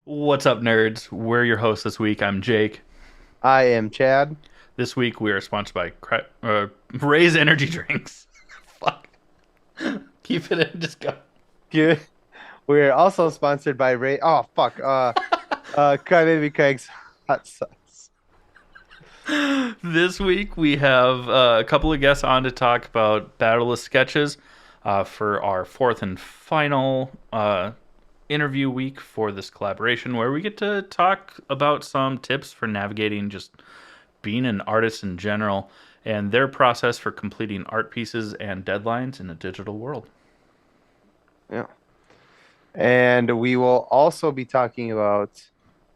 What's up, nerds? We're your hosts this week. I'm Jake. I am Chad. This week we are sponsored by Ray's Energy Drinks. Fuck. Keep it in. Just go. Yeah. We're also sponsored by Ray. Oh fuck. Crybaby Craig's hot sauce. This week we have a couple of guests on to talk about Battle of Sketches for our fourth and final interview week for this collaboration, where we get to talk about some tips for navigating just being an artist in general and their process for completing art pieces and deadlines in a digital world. Yeah. And we will also be talking about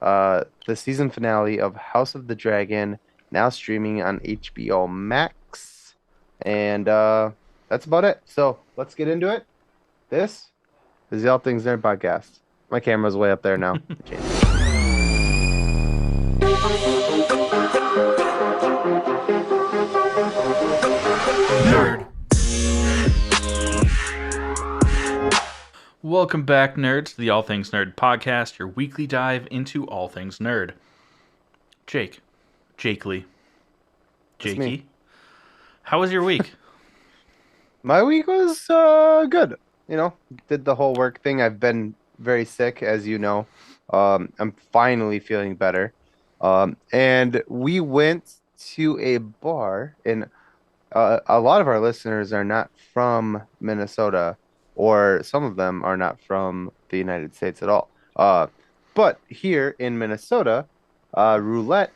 the season finale of House of the Dragon, now streaming on HBO Max. And that's about it. So let's get into it. This is the All Things Nerd podcast. My camera's way up there now. Change it. Nerd. Welcome back, nerds, to the All Things Nerd podcast, your weekly dive into all things nerd. Jake Lee. That's me. Jakey. How was your week? My week was good. You know, did the whole work thing. I've been very sick, as you know. I'm finally feeling better. And we went to a bar, and a lot of our listeners are not from Minnesota, or some of them are not from the United States at all. But here in Minnesota, roulette,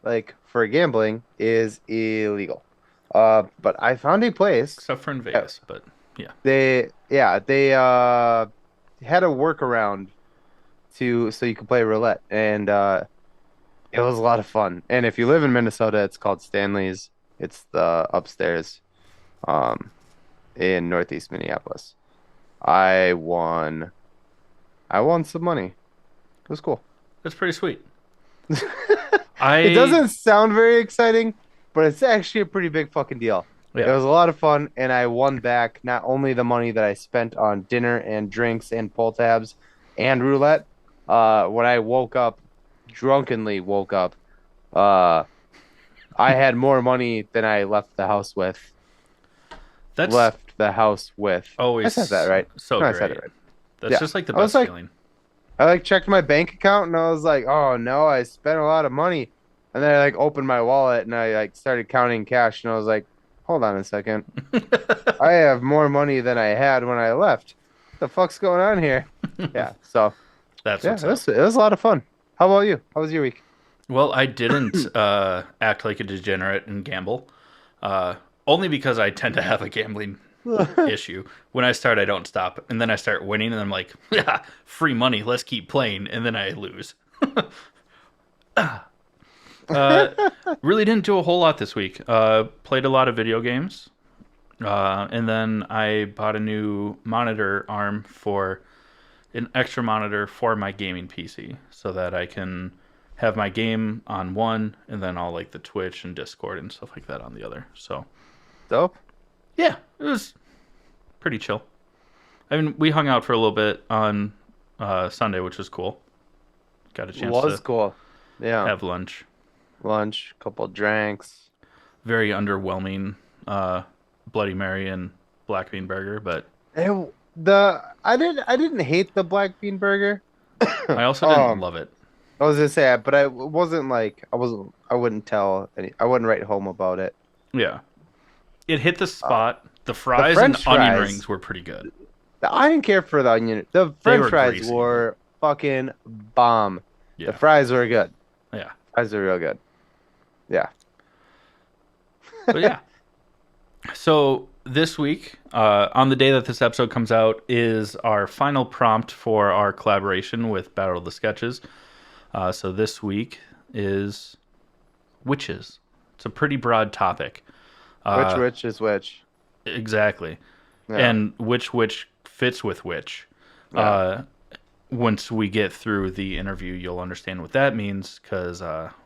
like for gambling, is illegal. But I found a place. Except for in Vegas, but yeah. They had a workaround so you could play roulette, and it was a lot of fun. And if you live in Minnesota, it's called Stanley's. It's the upstairs, in Northeast Minneapolis. I won some money. It was cool. That's pretty sweet. It doesn't sound very exciting, but it's actually a pretty big fucking deal. Yeah. It was a lot of fun, and I won back not only the money that I spent on dinner and drinks and pull tabs and roulette. When I drunkenly woke up, I had more money than I left the house with. That's I always said that right. so No, I great. said it right. That's Yeah. just like the I was best like- feeling. I checked my bank account, and I was like, "Oh no, I spent a lot of money." And then I opened my wallet, and I started counting cash, and I was like, "Hold on a second. I have more money than I had when I left. What the fuck's going on here?" Yeah. So That's yeah, what's it up. was a lot of fun. How about you? How was your week? Well, I didn't act like a degenerate and gamble, only because I tend to have a gambling issue. When I start, I don't stop, and then I start winning, and I'm like, "Yeah, free money. Let's keep playing," and then I lose. Really didn't do a whole lot this week. Played a lot of video games, and then I bought a new monitor arm for an extra monitor for my gaming PC, so that I can have my game on one, and then all the Twitch and Discord and stuff like that on the other. So Dope. yeah, it was pretty chill. I mean, we hung out for a little bit on Sunday, which was cool. Got a chance Was to cool. Yeah. have lunch. Lunch, couple drinks. Very underwhelming Bloody Mary and black bean burger, but I didn't hate the black bean burger. I also didn't love it. I was gonna say, but I wasn't I wouldn't I wouldn't write home about it. Yeah, it hit the spot. The fries and French onion fries- rings were pretty good. I didn't care for the onion. The They French were fries greasy. were fucking bomb. Yeah, The fries were good. yeah, Fries are real good. Yeah. but yeah. So this week, on the day that this episode comes out, is our final prompt for our collaboration with Battle of the Sketches. So this week is witches. It's a pretty broad topic. Which is which? Exactly. Yeah. And which fits with which. Yeah. Once we get through the interview, you'll understand what that means, because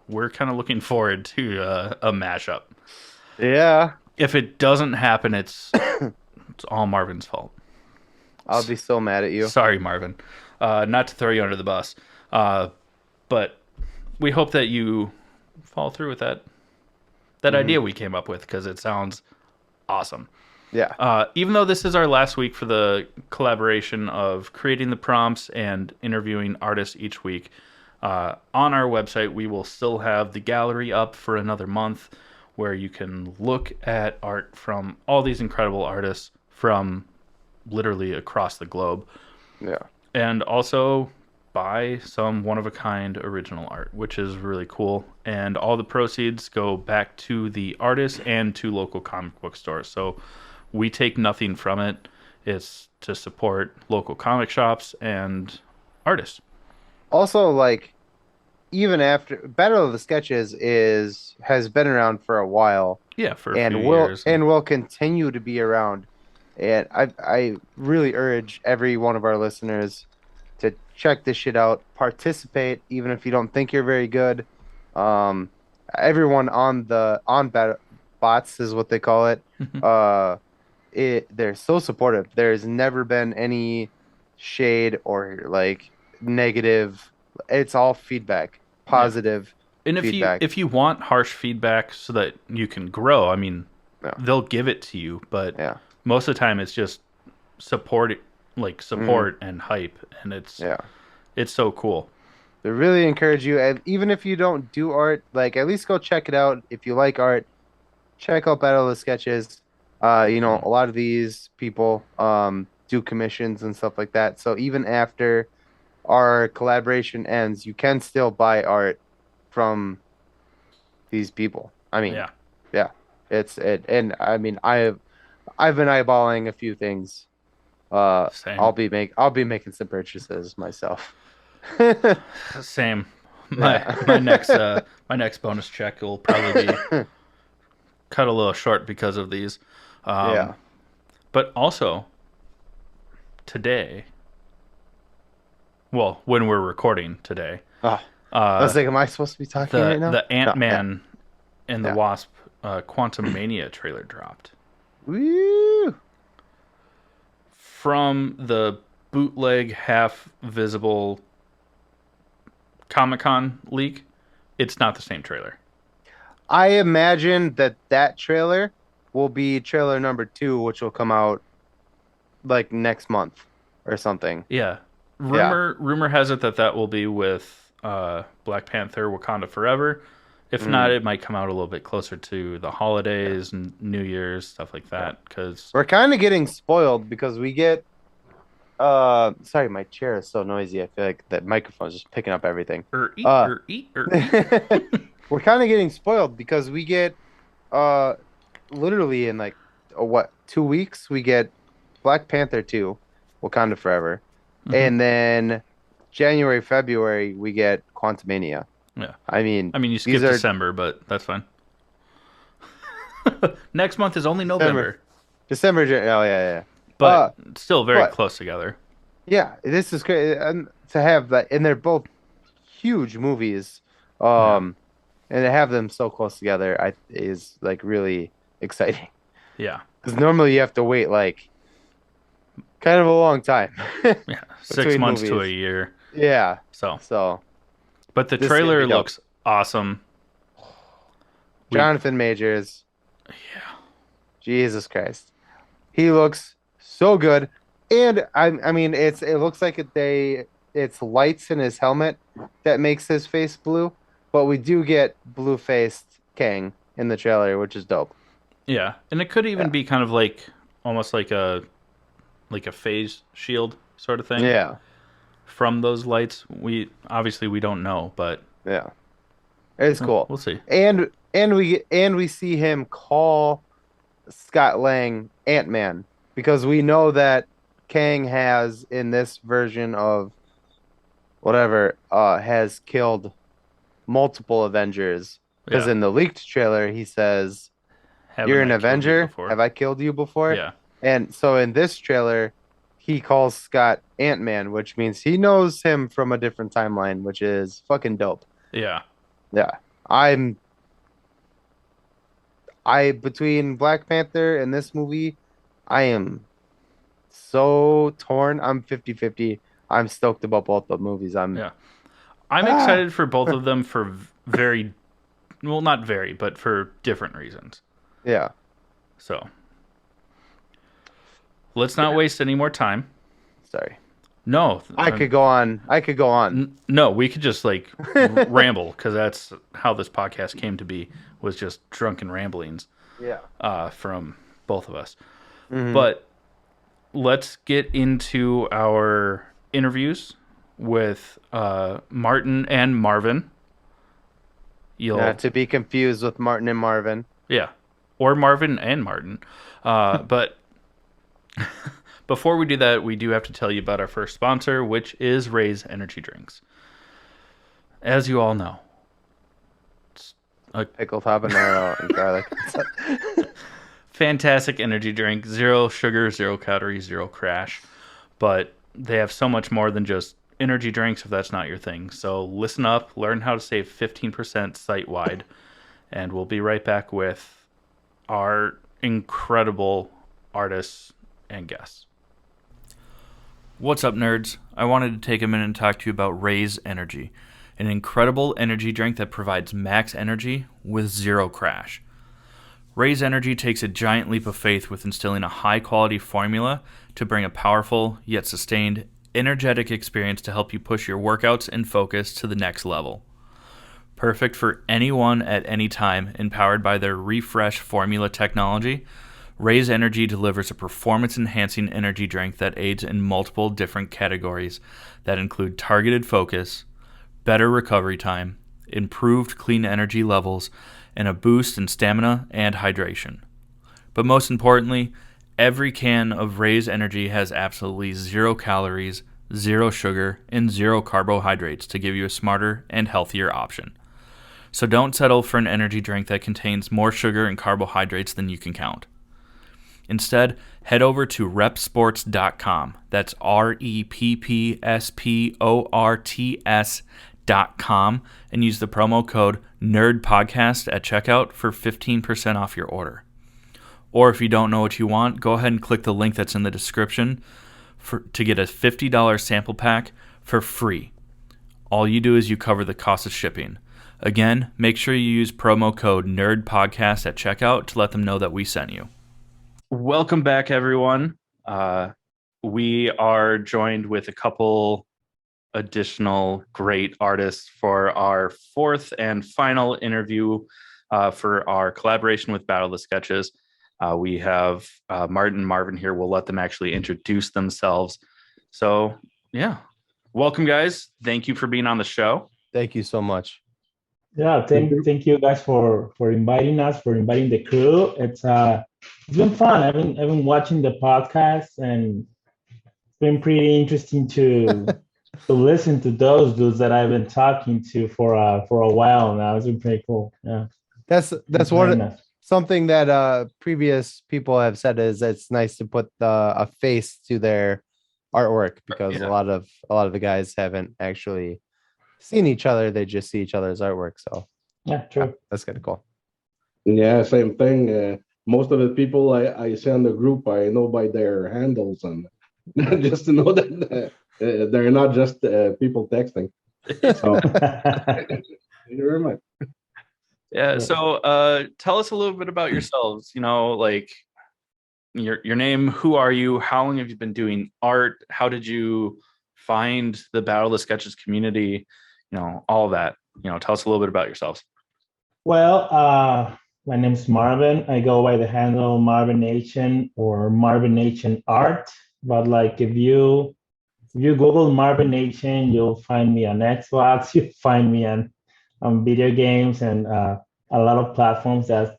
we're kind of looking forward to a mashup. Yeah. If it doesn't happen, it's all Marvin's fault. I'll be so mad at you. Sorry, Marvin. Not to throw you under the bus, Uh, but we hope that you follow through with that Hmm. idea we came up with because it sounds awesome. Yeah. Even though this is our last week for the collaboration of creating the prompts and interviewing artists each week, on our website we will still have the gallery up for another month where you can look at art from all these incredible artists from literally across the globe Yeah. and also buy some one of a kind original art, which is really cool. And all the proceeds go back to the artists and to local comic book stores. So we take nothing from it. It's to support local comic shops and artists. Also, like, even after Battle of the Sketches is has been around for a while Yeah, for a few and will years. And and will continue to be around. And I really urge every one of our listeners to check this shit out, participate, even if you don't think you're very good. Um, Everyone on the on bat bots is what they call it. Uh, they're so supportive. There's never been any shade or like negative. It's all feedback, yeah. positive And feedback. if you want harsh feedback so that you can grow, I mean, Yeah, they'll give it to you, but yeah, most of the time it's just support hmm, support and hype and yeah. it's so cool. They really encourage you, and even if you don't do art, like at least go check it out. If you like art, check out Battle of the Sketches. A lot of these people do commissions and stuff like that. So even after our collaboration ends, you can still buy art from these people. I mean, Yeah, yeah, and I mean, I've been eyeballing a few things. same. I'll be making some purchases myself. Same. My next Yeah. my next bonus check will probably be cut a little short because of these. Um, Yeah. but also today, well, when we're recording today, Oh, I was uh, like, am I supposed to be talking right now? the Ant No, yeah, Man and the yeah. Wasp Quantum Mania trailer dropped Woo! from the bootleg half visible Comic Con leak. It's not the same trailer. I imagine that trailer will be trailer number two, which will come out like next month or something. Yeah. Yeah. Rumor has it that that will be with Black Panther Wakanda Forever. If not, Mm, it might come out a little bit closer to the yeah. holidays and New Year's stuff like Yeah. that cuz We're kind of getting spoiled because we get sorry, my chair is so noisy. I feel like that microphone's just picking up everything. eat Uh or eat or eat. we're kind of getting spoiled because we get uh literally in like 2 weeks we get Black Panther 2, Wakanda Forever. Mhm. And then January, February we get Quantumania. Yeah. I mean, I mean, you these skipped are December, but that's fine. Next month is only December, November, Oh yeah, yeah. but still very But close together. yeah, this is great and to have that, and they're both huge movies. Yeah. Um, and to have them so close together, I is like really exciting. Yeah. Because normally you have to wait like kind of a long time Yeah. 6 between months to a movies. year. Yeah. So, So but the this is gonna be trailer dope. looks awesome. We Jonathan Majors, yeah. Jesus Christ, he looks so good. And I mean, it looks like it's lights in his helmet that makes his face blue, but we do get blue-faced Kang in the trailer, which is dope. Yeah, and it could even Yeah. be kind of like almost like a phase shield sort of thing Yeah. from those lights. We don't know, but Yeah. It's cool. we'll see. And we see him call Scott Lang Ant-Man because we know that Kang has in this version of whatever has killed multiple Avengers because Yeah, in the leaked trailer he says, "You're haven't an I killed you Avenger? before? Have I killed you before?" Yeah, And so in this trailer he calls Scott Ant-Man, which means he knows him from a different timeline, which is fucking dope. yeah, Yeah. I'm I between Black Panther and this movie, I am so torn. I'm 50-50. I'm stoked about both the movies. I'm yeah. I'm Ah, excited for both of them for very well, not very, but for different reasons. yeah. So let's not waste any more time. Sorry. No, I could go on. I could go on. no, we could just like ramble because that's how this podcast came to be, was just drunken ramblings Yeah. from both of us. Hmm. But let's get into our interviews with Martin and Marvin. Not You'll to be confused with Martin and Marvin. Yeah, or Marvin and Martin. But before we do that, we do have to tell you about our first sponsor, which is Ray's Energy Drinks. As you all know, it's a Pickled habanero and garlic. fantastic energy drink. Zero sugar, zero calories, zero crash. But they have so much more than just energy drinks if that's not your thing. So listen up, learn how to save 15% site wide, and we'll be right back with our incredible artists and guests. What's up, nerds? I wanted to take a minute and talk to you about Raise Energy, an incredible energy drink that provides max energy with zero crash. Raise Energy takes a giant leap of faith with instilling a high quality formula to bring a powerful yet sustained, energetic experience to help you push your workouts and focus to the next level. Perfect for anyone at any time, empowered by their refresh formula technology, Raise Energy delivers a performance-enhancing energy drink that aids in multiple different categories that include targeted focus, better recovery time, improved clean energy levels, and a boost in stamina and hydration. But most importantly, every can of Raise Energy has absolutely 0 calories, 0 sugar, and 0 carbohydrates to give you a smarter and healthier option. So don't settle for an energy drink that contains more sugar and carbohydrates than you can count. Instead, head over to repsports.com. That's REPPSPORTS.com and use the promo code NERDPODCAST at checkout for 15% off your order. Or if you don't know what you want, go ahead and click the link that's in the description to get a $50 sample pack for free. All you do is you cover the cost of shipping. Again, make sure you use promo code NERDPODCAST at checkout to let them know that we sent you. Welcome back, everyone. We are joined with a couple additional great artists for our fourth and final interview for our collaboration with Battle of the Sketches. We have Martin and Marvin here. We'll let them actually introduce themselves. So, yeah. Welcome, guys. Thank you for being on the show. Thank you so much. Yeah, thank you guys for inviting us, for inviting the crew. It's been fun. I've been watching the podcast, and it's been pretty interesting to listen to those dudes that I've been talking to for a while now. It's been pretty cool. Yeah, That's something that previous people have said is it's nice to put a face to their artwork, because a lot of the guys haven't actually seen each other. They just see each other's artwork. So yeah, true. That's kind of cool. Yeah, same thing. Most of the people I see on the group, I know by their handles, and just to know that they're not just people texting. So thank you very much. Yeah. So tell us a little bit about yourselves. You know, like your name, who are you? How long have you been doing art? How did you find the Battle of the Sketches community? You know, all of that. You know, tell us a little bit about yourselves. Well, my name's Marvin. I go by the handle Marvin Nation or Marvin Nation Art. But like if you Google Marvin Nation, you'll find me on Xbox. You'll find me on video games and a lot of platforms. That's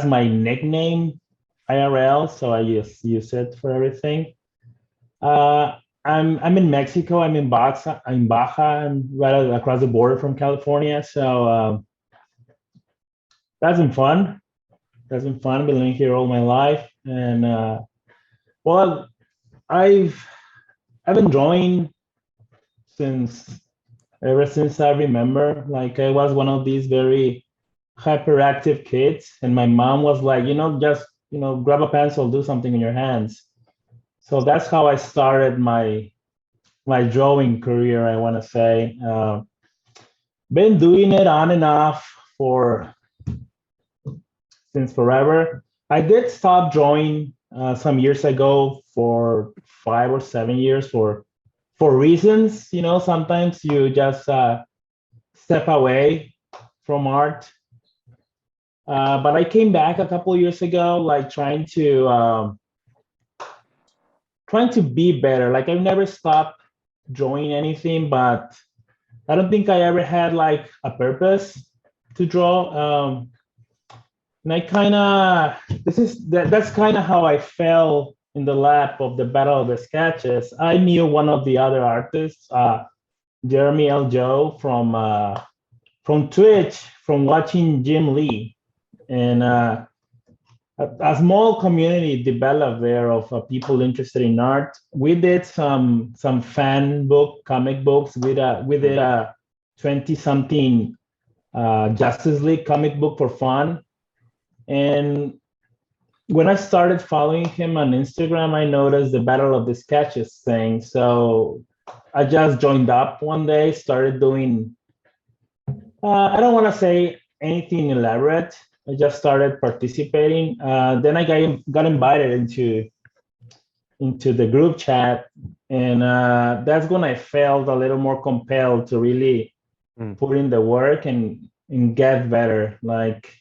my nickname, IRL. So I just use it for everything. I'm in Mexico. I'm in Baja. I'm right across the border from California. So that's been fun. That's been fun. I've been living here all my life, and well, I've been drawing ever since I remember. Like I was one of these very hyperactive kids, and my mom was like, just grab a pencil, do something in your hands. So that's how I started my my drawing career, I want to say. Been doing it on and off for since forever. I did stop drawing some years ago for 5 or 7 years for reasons. Sometimes you just step away from art. But I came back a couple of years ago, like trying to be better. Like I've never stopped drawing anything, but I don't think I ever had like a purpose to draw. And I kind of that's kind of how I fell in the lap of the Battle of the Sketches. I knew one of the other artists, Jeremy L. Joe from Twitch, from watching Jim Lee, and a small community developed there of people interested in art. We did some fan book comic books. We did a 20 something Justice League comic book for fun. And when I started following him on Instagram, I noticed the Battle of the Sketches thing. So I just joined up one day, started doing, I don't want to say anything elaborate. I just started participating. Then I got invited into the group chat. And that's when I felt a little more compelled to really put in the work and get better. Like,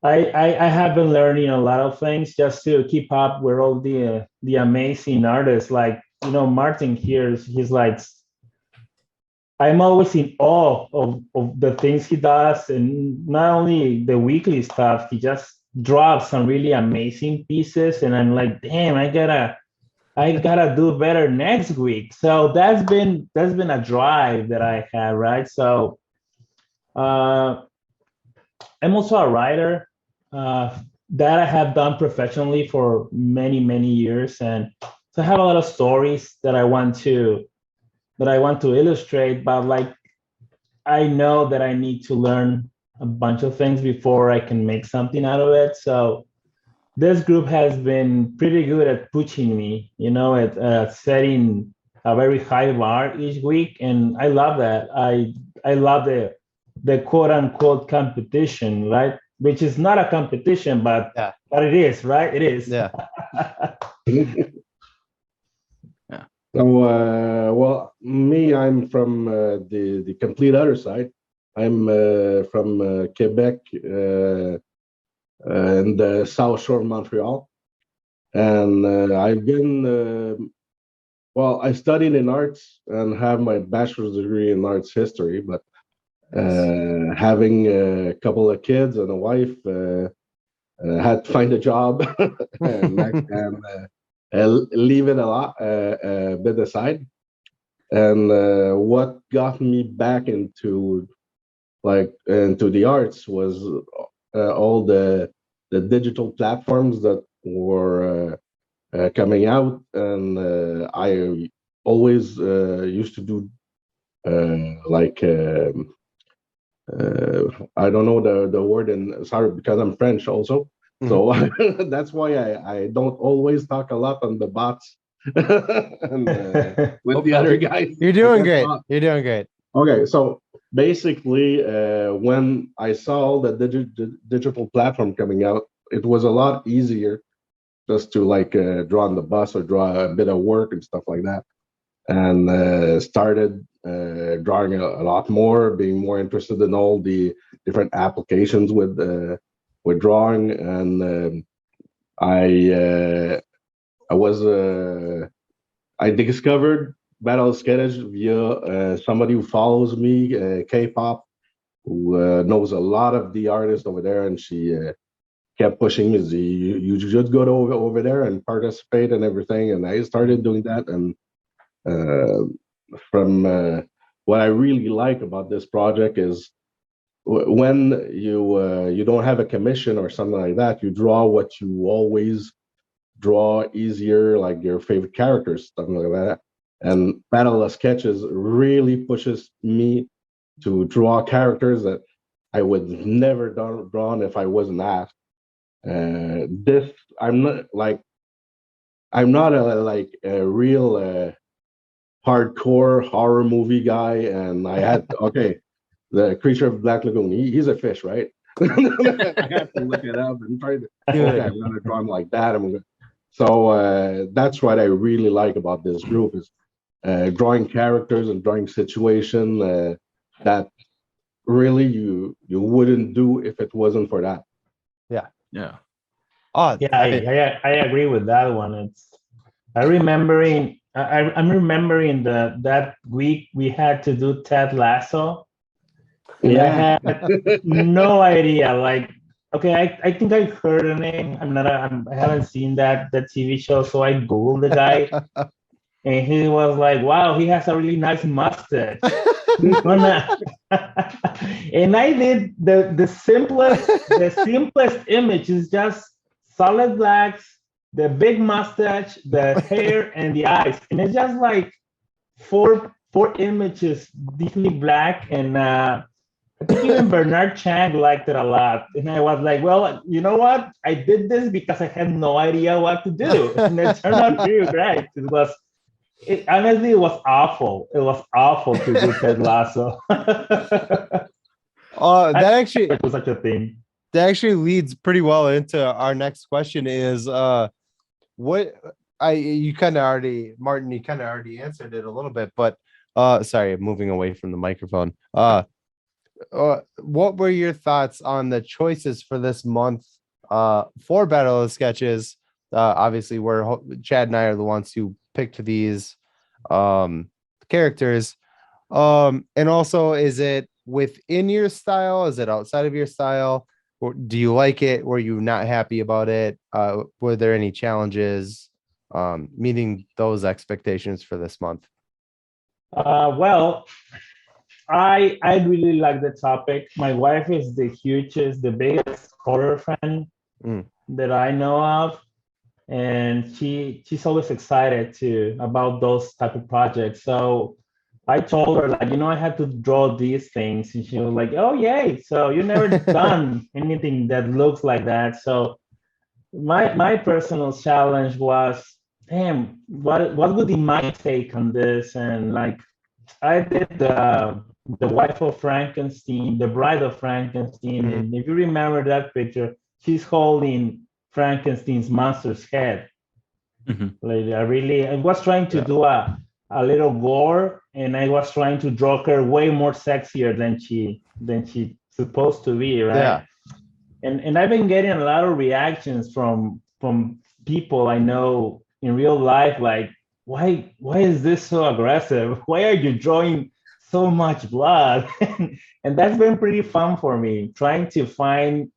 I have been learning a lot of things just to keep up with all the amazing artists. Like Martin here, he's like, I'm always in awe of the things he does, and not only the weekly stuff. He just drops some really amazing pieces, and I'm like, damn, I gotta do better next week. So that's been a drive that I have, right? So I'm also a writer that I have done professionally for many, many years. And so I have a lot of stories that I want to illustrate, but like I know that I need to learn a bunch of things before I can make something out of it. So this group has been pretty good at pushing me, at setting a very high bar each week, and I love that. I love the quote unquote competition, right? Which is not a competition, but Yeah. but it is, right? It is. Yeah. So, well, me, I'm from the complete other side. I'm from Quebec and the South Shore of Montreal, and I've been well. I studied in arts and have my bachelor's degree in arts history, but having a couple of kids and a wife, had to find a job and leave it a bit aside. And what got me back into the arts was all the digital platforms that were coming out, and I always used to do like I don't know the word, and sorry because I'm French also. So that's why I don't always talk a lot on the bots and, with the other guys. You're doing great. You're doing great. Okay, so basically, when I saw the digital platform coming out, it was a lot easier just to like draw on the bus or draw a bit of work and stuff like that, and started drawing a lot more, being more interested in all the different applications with drawing, and I discovered Battle of Sketches via somebody who follows me, K-pop, who knows a lot of the artists over there, and she kept pushing me. You should go over there and participate and everything, and I started doing that. And from what I really like about this project is when you don't have a commission or something like that, you draw what you always draw easier, like your favorite characters, something like that. And Battle of Sketches really pushes me to draw characters that I would never drawn if I wasn't asked. This I'm not a real hardcore horror movie guy, and I had okay, the Creature of Black Lagoon. He's a fish, right? I had to look it up and try to. Okay, I'm gonna draw him like that. So that's what I really like about this group is drawing characters and drawing situation that really you wouldn't do if it wasn't for that. Yeah. Oh, Yeah, I agree with that one. I'm remembering that week we had to do Ted Lasso. And I had no idea. Like, okay, I think I heard the name. I haven't seen that TV show, so I googled the guy, and he was like, "Wow, he has a really nice mustache." And I did the simplest image is just solid blacks, the big mustache, the hair, and the eyes, and it's just like four images deeply black. And I think even Bernard Chang liked it a lot. And I was like, well, you know what? I did this because I had no idea what to do. And it turned out pretty great. Honestly, it was awful. It was awful to do Ted Lasso. that actually it was such a thing. That actually leads pretty well into our next question is what you kind of already, Martin, you kind of already answered it a little bit, but sorry, I'm moving away from the microphone. What were your thoughts on the choices for this month for Battle of Sketches? Obviously, Chad and I are the ones who picked these characters. And also, is it within your style? Is it outside of your style? Or do you like it? Were you not happy about it? Were there any challenges meeting those expectations for this month? Well, I really like the topic. My wife is the biggest horror fan that I know of, and she's always excited about those type of projects. So I told her, like, I had to draw these things, and she was like, "Oh, yay! So you never done anything that looks like that." So my personal challenge was, damn, what would be my take on this? And like, I did the wife of Frankenstein, the bride of Frankenstein, and if you remember that picture, she's holding Frankenstein's monster's head. Like, I was trying to do a little gore, and I was trying to draw her way more sexier than she supposed to be, right? Yeah. And I've been getting a lot of reactions from people I know in real life, like, why is this so aggressive? Why are you drawing so much blood? And that's been pretty fun for me, trying to find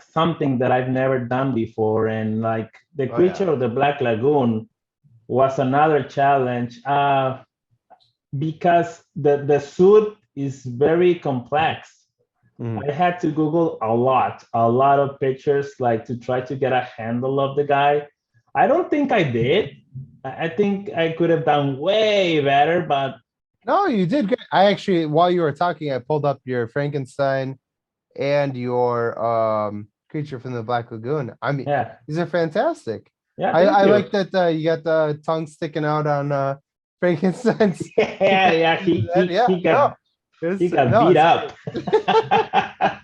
something that I've never done before. And like the Creature of the Black Lagoon was another challenge because the suit is very complex. I had to Google a lot of pictures, like, to try to get a handle of the guy. I don't think I did. I think I could have done way better, but no, you did good. I actually, while you were talking, I pulled up your Frankenstein and your Creature from the Black Lagoon. I mean, these are fantastic. Yeah, I like that you got the tongue sticking out on Frankenstein's. He got beat up. I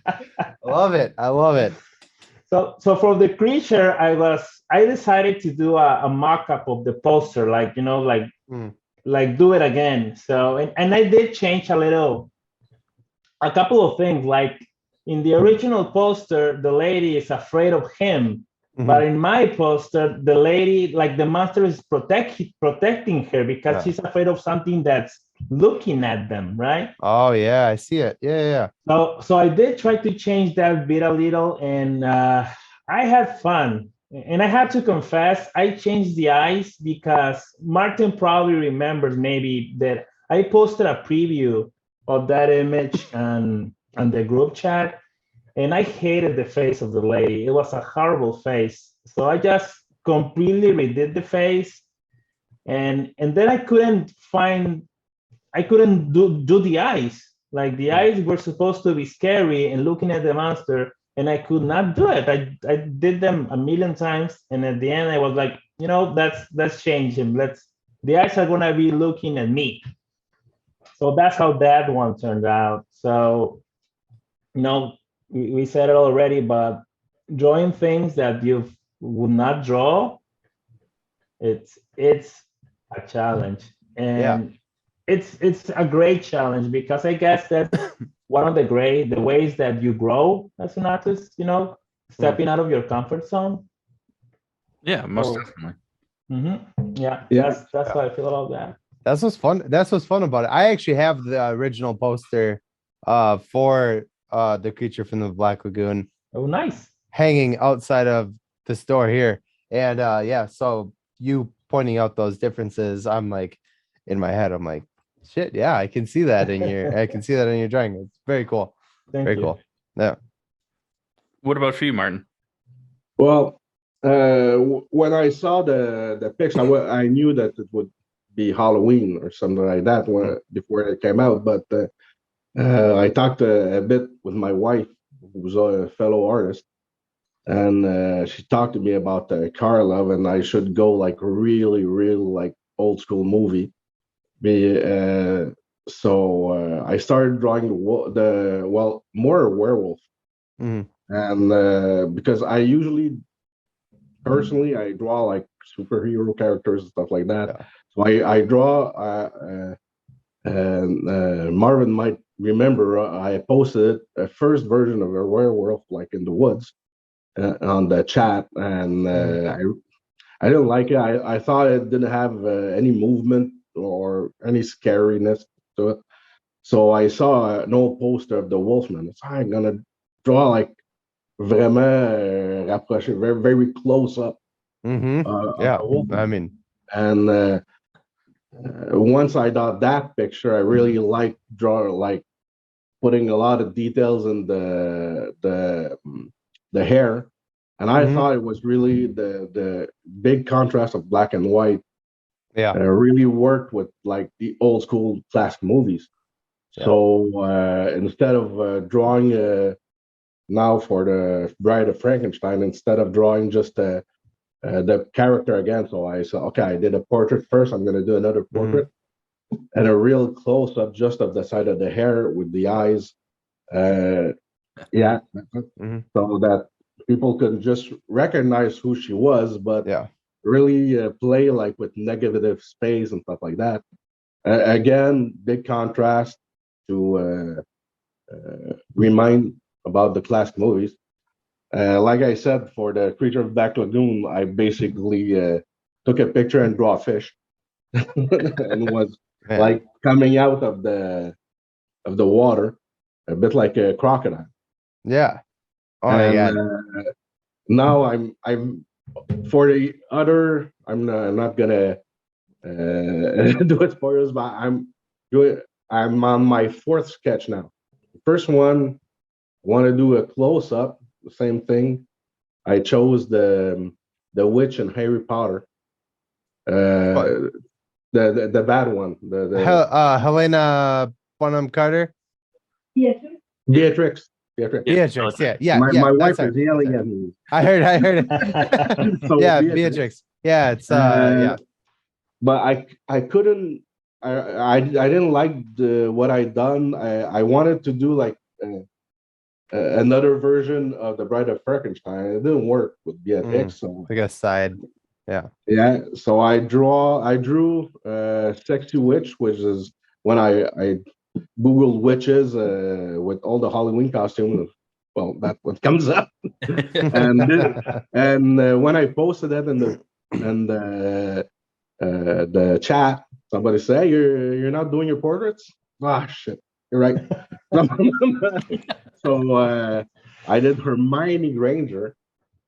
love it. So for the creature, I decided to do a mock-up of the poster, like, like do it again. So and I did change a couple of things. Like in the original poster, the lady is afraid of him. But in my poster, the lady, like, the monster is protecting her because she's afraid of something that's looking at them, right? Oh yeah, I see it. Yeah. So I did try to change that bit a little, and I had fun. And I have to confess, I changed the eyes because Martin probably remembers maybe that I posted a preview of that image on the group chat, and I hated the face of the lady. It was a horrible face. So I just completely redid the face, and then I couldn't do the eyes. Like, the eyes were supposed to be scary and looking at the monster, and I could not do it. I did them a million times, and at the end I was like, let's change him. the eyes are gonna be looking at me. So that's how that one turned out. So we said it already, but drawing things that you would not draw, it's a challenge, Yeah. and it's a great challenge because I guess that's one of the ways that you grow as an artist. Stepping out of your comfort zone. Yeah, most So, definitely. yeah, Yeah. that's how I feel about that. That's what's fun. That's what's fun about it. I actually have the original poster for the creature from the Black Lagoon Oh, nice. hanging outside of the store here. And yeah, so you pointing out those differences, I'm like in my head, I'm like, shit, yeah, I can see that in your drawing. It's very cool. Thank Very you. cool. Yeah. What about for you, Martin? Well, when I saw the picture, I knew that it would be Halloween or something like that before it came out. But I talked a bit with my wife, who's a fellow artist, and she talked to me about Karlov, and I should go like really, really like old school movie. So I started drawing more werewolf, Mhm. and because I usually personally I draw like superhero characters and stuff like that. Yeah. So I draw. And Marvin might remember I posted a first version of a werewolf like in the woods on the chat, and I didn't like it. I thought it didn't have any movement or any scariness to it. So I saw an old poster of the Wolfman. It's I'm gonna draw like vraiment rapproché, very very close up of Yeah. the Wolfman. I mean, And once I got that picture, I really like putting a lot of details in the hair, and I Mhm. thought it was really the big contrast of black and white yeah. really worked with like the old school classic movies. Yeah. So instead of drawing now for the Bride of Frankenstein, instead of drawing just the character again, so I said, okay, I did a portrait first. I'm going to do another portrait and a real close up just of the side of the hair with the eyes. Yeah, Mhm. so that people could just recognize who she was, but Yeah. really play like with negative space and stuff like that. Again, big contrast to remind about the classic movies. Like I said, for the Creature of Black Lagoon, I basically took a picture and draw a fish, and was Man. like coming out of the water, a bit like a crocodile. Yeah. Oh my And god. now I'm for the other. I'm not gonna do it for us, but I'm on my fourth sketch now. First one, want to do a close up. The same thing. I chose the witch in Harry Potter. What? The bad one. Helena Bonham Carter. Beatrix. Beatrix. Yeah. Yeah. My Yeah. wife That's is yelling at me. I heard it. So Yeah. Beatrix. Yeah. It's yeah. But I couldn't. I didn't like what I done. I wanted to do like another version of the Bride of Frankenstein. It didn't work with Beatrix. So Like a side. Yeah. yeah, so I drew Sexy Witch, which is when I Googled witches with all the Halloween costumes. Well, that's what comes up. And when I posted that in the chat, somebody say, hey, you're not doing your portraits? Ah, shit, you're right. So I did Hermione Granger,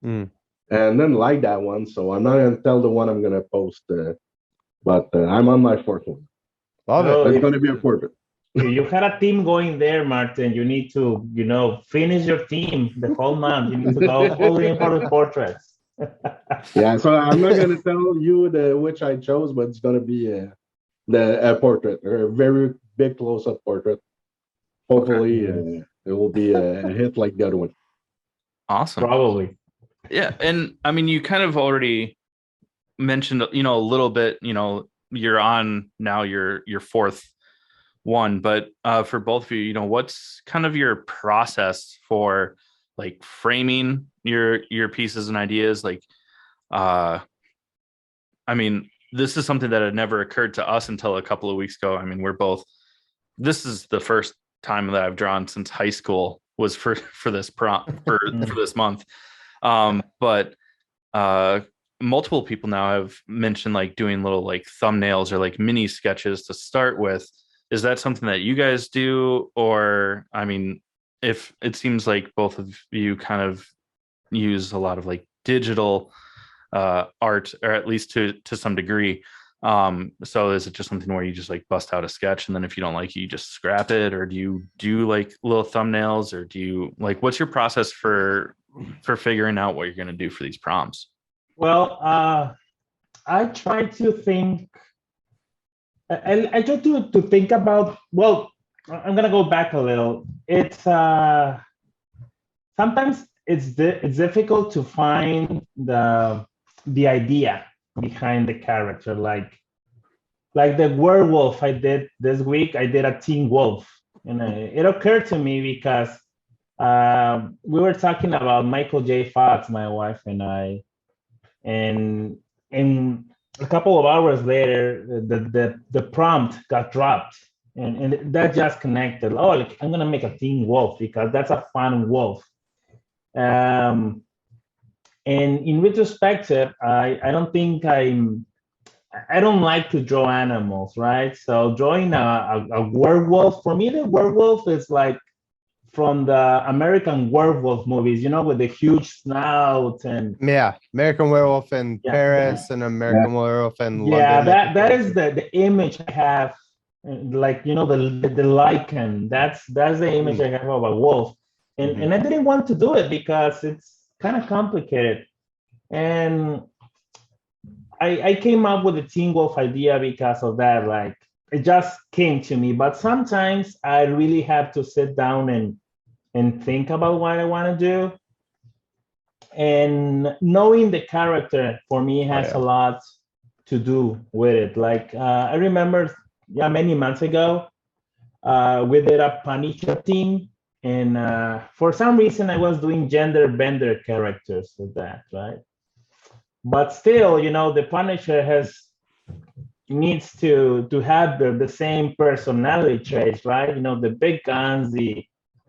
Mm. and then like that one. So I'm not gonna tell the one I'm gonna post, but I'm on my fourth one. Love No, it. It's gonna be a portrait. If you had a team going there, Martin, you need to, finish your team the whole month. You need to go full in for the portraits. Yeah, so I'm not gonna tell you which I chose, but it's gonna be a portrait, or a very big close-up portrait. Hopefully, it will be a hit like the other one. Awesome. Probably. Yeah, and I mean, you kind of already mentioned, a little bit, you're on now your fourth one, but for both of you, what's kind of your process for like framing your pieces and ideas? Like, I mean, this is something that had never occurred to us until a couple of weeks ago. I mean, this is the first time that I've drawn since high school was for this prompt for this month. But multiple people now have mentioned like doing little like thumbnails or like mini sketches to start with. Is that something that you guys do? Or, I mean, if it seems like both of you kind of use a lot of like digital art, or at least to some degree. So is it just something where you just like bust out a sketch and then if you don't like it, you just scrap it? Or do you do like little thumbnails, or do you like, what's your process for figuring out what you're going to do for these prompts? Well, I try to think. I try to think about. Well, I'm gonna go back a little. It's sometimes it's difficult to find the idea behind the character. Like the werewolf I did this week, I did a teen wolf, and it occurred to me because we were talking about Michael J. Fox, my wife and I, and a couple of hours later, the prompt got dropped, and that just connected. Oh, like, I'm gonna make a teen wolf because that's a fun wolf. Um, and in retrospective, I don't think I don't like to draw animals, right? So drawing a werewolf, for me, the werewolf is like from the American werewolf movies, with the huge snout and Yeah, American Werewolf in Yeah. Paris and American Werewolf in yeah, London. I think that also. is the image I have. Like the lichen. That's the image I have of a wolf, and I didn't want to do it because it's kind of complicated. And I came up with the Teen Wolf idea because of that. Like, it just came to me. But sometimes I really have to sit down and think about what I want to do. And knowing the character for me has a lot to do with it. Like, I remember, many months ago, we did a Punisher team. And for some reason, I was doing gender bender characters with that, right? But still, the Punisher needs to have the same personality traits, right? The big guns, the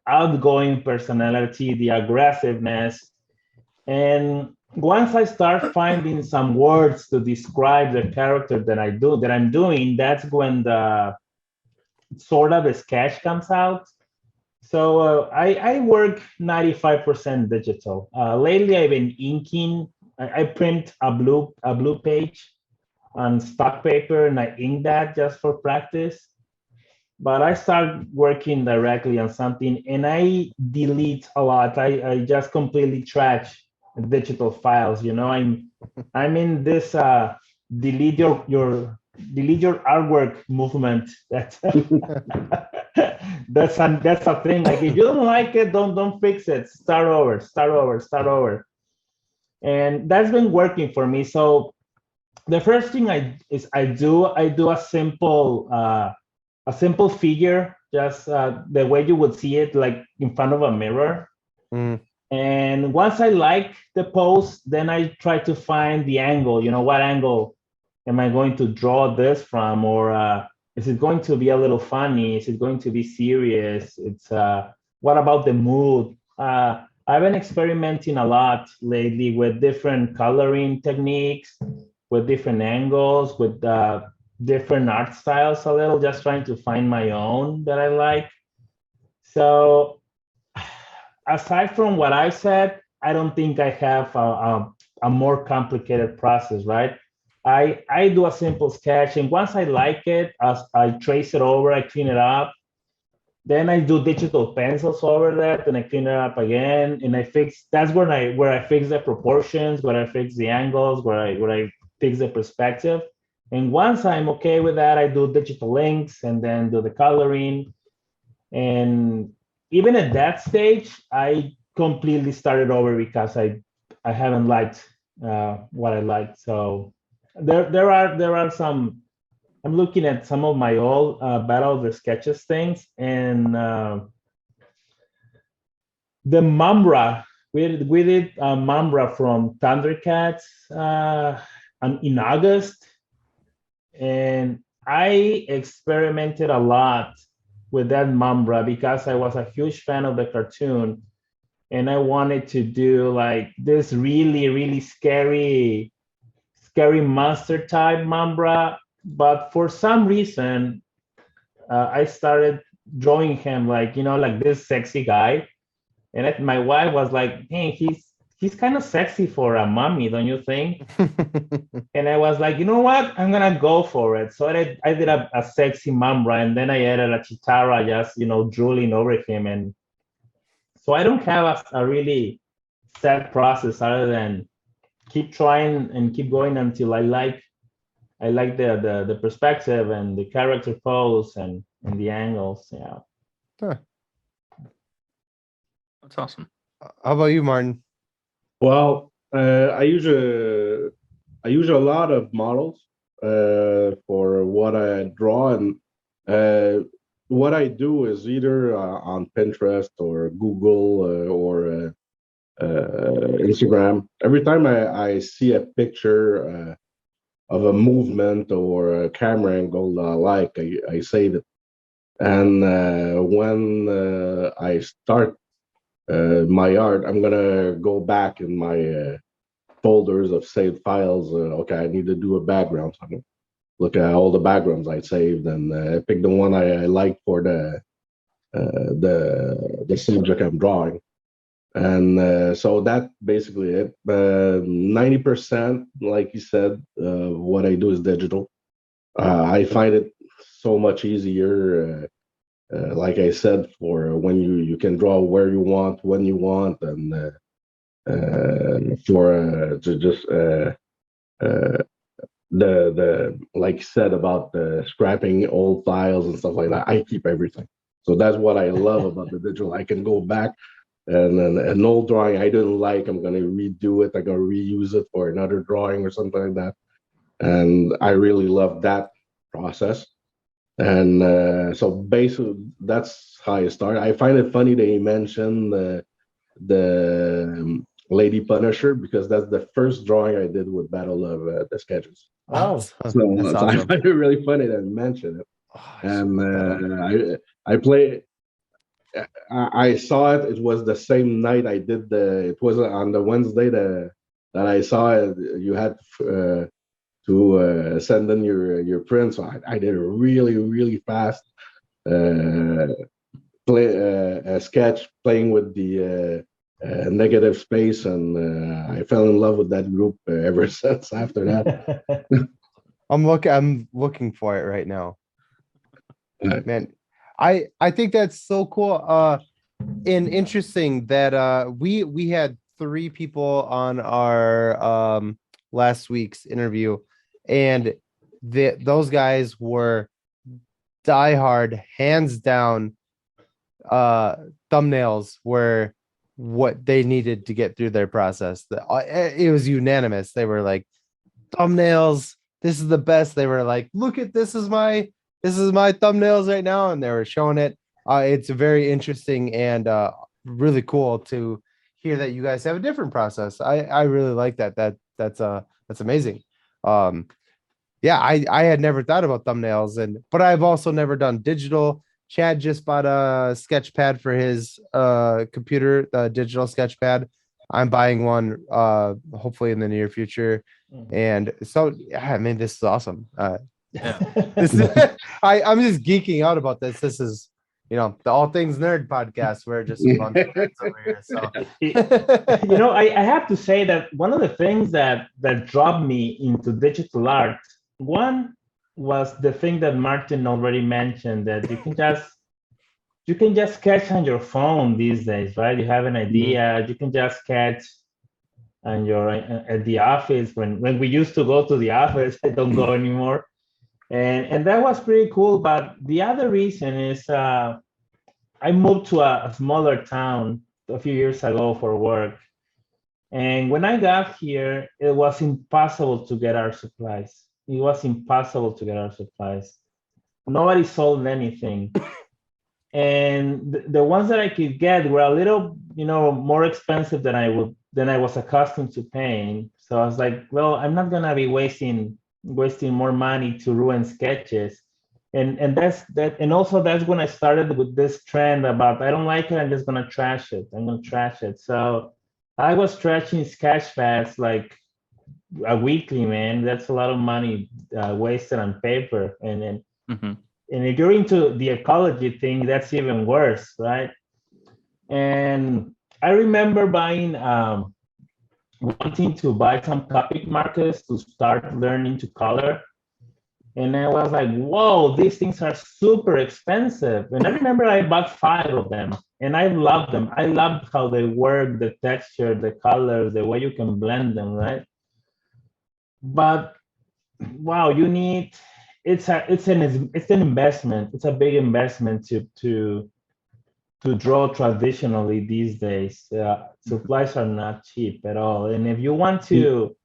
outgoing personality, the aggressiveness. And once I start finding some words to describe the character that I'm doing, that's when the sort of a sketch comes out. So I work 95% digital. Lately, I've been inking. I print a blue page on stock paper and I ink that just for practice. But I start working directly on something and I delete a lot. I just completely trash digital files. I'm in this delete your artwork movement. That's a thing. Like, if you don't like it, don't fix it. Start over. And that's been working for me. So the first thing I do a simple figure, just the way you would see it, like in front of a mirror. And once I like the pose, then I try to find the angle. What angle am I going to draw this from? Or is it going to be a little funny? Is it going to be serious? It's what about the mood? I've been experimenting a lot lately with different coloring techniques, with different angles, with different art styles a little, just trying to find my own that I like. So aside from what I said, I don't think I have a more complicated process, right? I do a simple sketch, and once I like it, I trace it over, I clean it up. Then I do digital pencils over that, and I clean it up again, and I fix. That's where I fix the proportions, where I fix the angles, where I fix the perspective. And once I'm okay with that, I do digital links and then do the coloring. And even at that stage, I completely started over because I haven't liked what I liked. So there are some I'm looking at some of my old Battle of the Sketches things, and the Mambra. We did Mambra from Thundercats in August, and I experimented a lot with that Mambra because I was a huge fan of the cartoon, and I wanted to do like this really, really scary monster type Mambra. But for some reason, I started drawing him like like this sexy guy, and my wife was like, "Hey, he's kind of sexy for a mommy, don't you think?" And I was like, you know what? I'm gonna go for it. So I did a sexy Mambra, and then I added a Chitara, just drooling over him, and so I don't have a really set process other than keep trying and keep going until I like the perspective and the character pose and the angles. Yeah. Huh. That's awesome. How about you, Martin? Well, I use a lot of models for what I draw, and what I do is either on Pinterest or Google or Instagram. Every time I see a picture of a movement or a camera angle I like, I save it. And when I start my art, I'm gonna go back in my folders of saved files. Okay, I need to do a background. So I'm gonna look at all the backgrounds I saved and pick the one I like for the subject I'm drawing. And so that basically it. 90%, like you said, what I do is digital. I find it so much easier. Like I said, for when you can draw where you want, when you want, and for to just the like you said about scrapping old files and stuff like that. I keep everything, so that's what I love about the digital. I can go back and then an old drawing I didn't like, I'm gonna redo it. I'm gonna reuse it for another drawing or something like that, and I really love that process. And so basically, that's how I start. I find it funny that you mentioned the Lady Punisher because that's the first drawing I did with Battle of the Sketches. Oh. So, That's so I awesome. find it really funny that you mentioned it. Oh, And I play. I saw it. It was the same night I did the. It was on the Wednesday that I saw it. You had to send in your print. So I did it really really fast. Uh, play a sketch playing with the negative space, and I fell in love with that group ever since. After that, I'm looking for it right now. Uh, Man, I think that's so cool. And interesting that we had three people on our last week's interview, and those guys were diehard, hands down. Thumbnails were what they needed to get through their process. It was unanimous. They were like, thumbnails, this is the best. They were like, look at this is my thumbnails right now, and they were showing it. It's very interesting and really cool to hear that you guys have a different process. I really like that. That's amazing. Yeah, I had never thought about thumbnails, but I've also never done digital. Chad just bought a sketch pad for his computer, the digital sketch pad. I'm buying one hopefully in the near future. And so yeah, I mean, this is awesome. This is, I'm just geeking out about this. This is, the All Things Nerd podcast. We're just a bunch of nerds over here. So I have to say that one of the things that dropped me into digital art, one was the thing that Martin already mentioned, that you can just sketch on your phone these days, right? You have an idea, you can just sketch and you're at the office. When we used to go to the office, I don't go anymore. And that was pretty cool. But the other reason is I moved to a smaller town a few years ago for work. And when I got here, it was impossible to get our supplies. it was impossible to get art supplies. Nobody sold anything. And the ones that I could get were a little, more expensive than I was accustomed to paying. So I was like, well, I'm not gonna be wasting more money to ruin sketches. And and also that's when I started with this trend about I don't like it, I'm just gonna trash it. I'm gonna trash it. So I was trashing sketchpads like a weekly, man. That's a lot of money wasted on paper. Mm-hmm. And if you're into the ecology thing, that's even worse, right? And I remember wanting to buy some Copic markers to start learning to color. And I was like, whoa, these things are super expensive. And I remember I bought 5 of them and I loved them. I loved how they work, the texture, the colors, the way you can blend them, right? But wow, it's an investment. It's a big investment to draw traditionally these days. Supplies are not cheap at all. And if you want to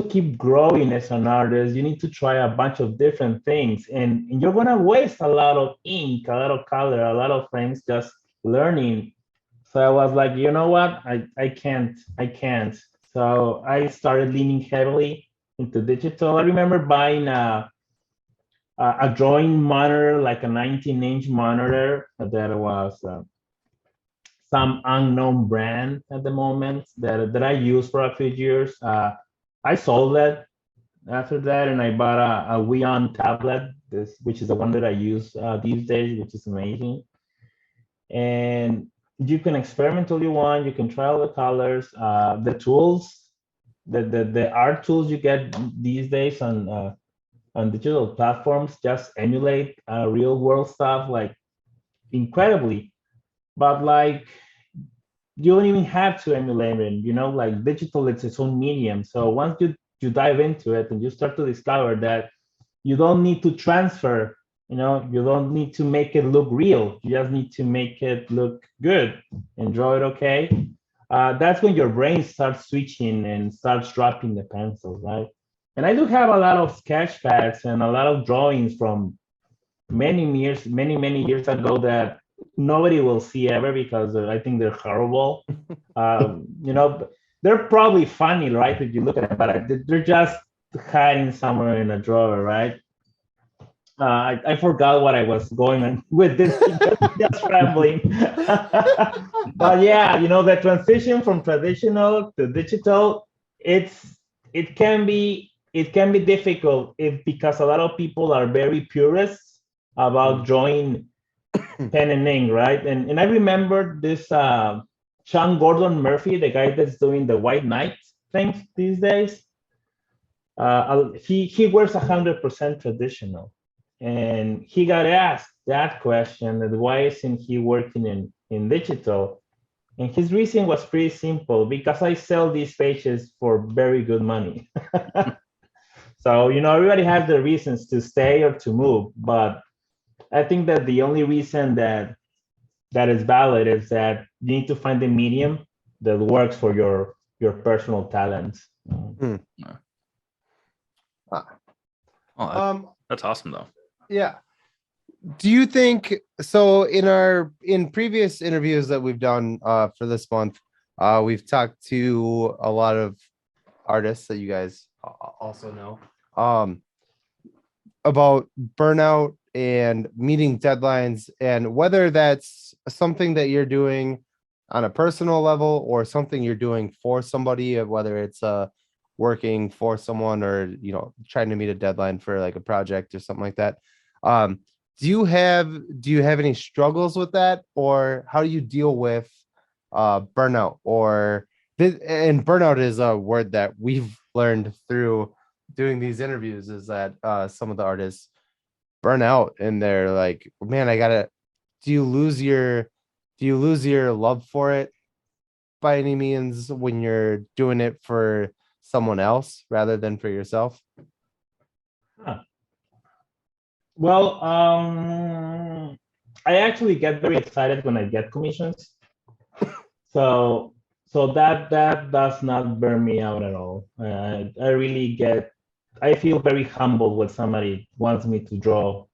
keep growing as an artist, you need to try a bunch of different things. And you're gonna waste a lot of ink, a lot of color, a lot of things just learning. So I was like, you know what? I can't. So I started leaning heavily into digital. I remember buying a drawing monitor, like a 19-inch monitor that was some unknown brand at the moment that I used for a few years. I sold that after that, and I bought a Seaon tablet, which is the one that I use these days, which is amazing. And you can experiment all you want. You can try all the colors, the tools, the art tools you get these days on digital platforms just emulate real world stuff like incredibly. But like you don't even have to emulate it, like digital, it's its own medium. So once you dive into it and you start to discover that you don't need to transfer, you don't need to make it look real. You just need to make it look good and draw it okay. That's when your brain starts switching and starts dropping the pencils, right? And I do have a lot of sketch pads and a lot of drawings from many years ago that nobody will see ever because I think they're horrible. You know, they're probably funny, right? If you look at them, but they're just hiding somewhere in a drawer, right? I forgot what I was going on with this, just rambling. But yeah, the transition from traditional to digital, it can be difficult because a lot of people are very purists about drawing pen and ink, right? And I remember this Sean Gordon Murphy, the guy that's doing the White Knight thing these days. He wears 100% traditional, and he got asked that question: that why isn't he working in digital? And his reason was pretty simple: because I sell these pages for very good money. So everybody has their reasons to stay or to move, but I think that the only reason that is valid is that you need to find a medium that works for your personal talents. Hmm. Oh, that's awesome though. Yeah. Do you think so? In previous interviews that we've done for this month, we've talked to a lot of artists that you guys also know about burnout and meeting deadlines, and whether that's something that you're doing on a personal level or something you're doing for somebody, whether it's working for someone or trying to meet a deadline for like a project or something like that. Do you have any struggles with that, or how do you deal with burnout? And burnout is a word that we've learned through doing these interviews, is that some of the artists burn out and they're like, man, do you lose your love for it by any means when you're doing it for someone else rather than for yourself? Huh. Well, I actually get very excited when I get commissions. So that does not burn me out at all. I really get I feel very humbled when somebody wants me to draw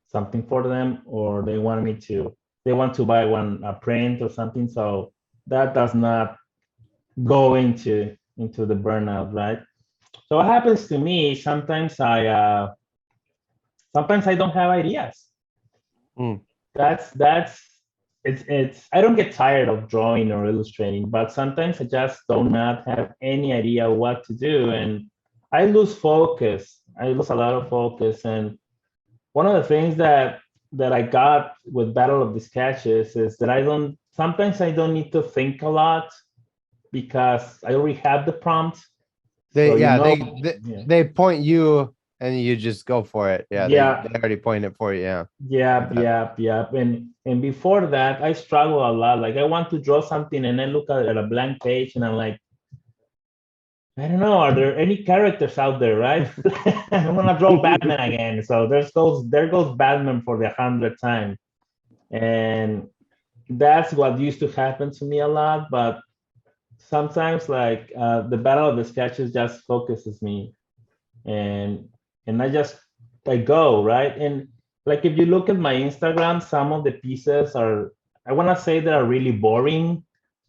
something for them, or they want to buy a print or something. So that does not go into the burnout, right? So what happens to me, sometimes I don't have ideas. Mm. That's it's I don't get tired of drawing or illustrating, but sometimes I just do not have any idea what to do, and I lose focus. I lose a lot of focus. And one of the things that I got with Battle of the Sketches is that I don't need to think a lot because I already have the prompt. So They you yeah, know, they yeah, they point you and you just go for it. Yeah, they yeah, already point it for you. Yeah. yeah, Yeah. yeah, yeah. And before that, I struggle a lot. Like I want to draw something and I look at a blank page and I'm like, I don't know, are there any characters out there, right? I'm gonna draw Batman again. So there goes Batman for the 100th time. And that's what used to happen to me a lot. But sometimes like the Battle of the Sketches just focuses me, and I go right. And like if you look at my Instagram, some of the pieces are, I want to say, they are really boring,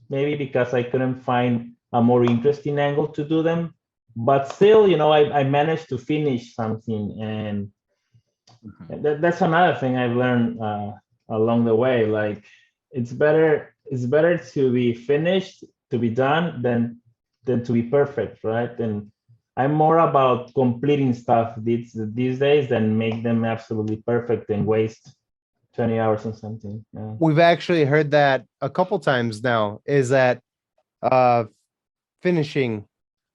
maybe because I couldn't find a more interesting angle to do them, but still, I managed to finish something. And that's another thing I've learned along the way. Like it's better to be finished, to be done, than to be perfect, right? And I'm more about completing stuff these days than make them absolutely perfect and waste 20 hours on something. Yeah. We've actually heard that a couple times now, is that uh finishing,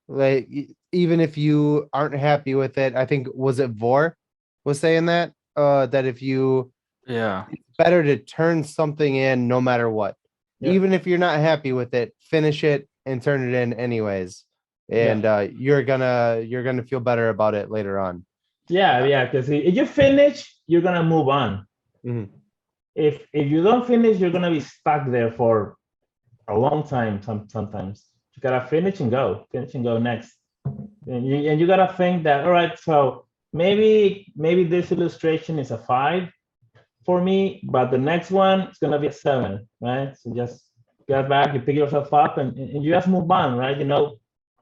like even if you aren't happy with it, I think was it Vor was saying that if you Yeah. better to turn something in no matter what. Yeah. Even if you're not happy with it, finish it and turn it in anyways. And Yeah. you're gonna feel better about it later on. Yeah, yeah, because if you finish, you're gonna move on. Mhm. If you don't finish, you're gonna be stuck there for a long time. Sometimes you gotta finish and go next. And you gotta think that, all right, so maybe this illustration is a 5 for me, but the next one is gonna be a 7, right? So just get back, you pick yourself up, and you just move on, right?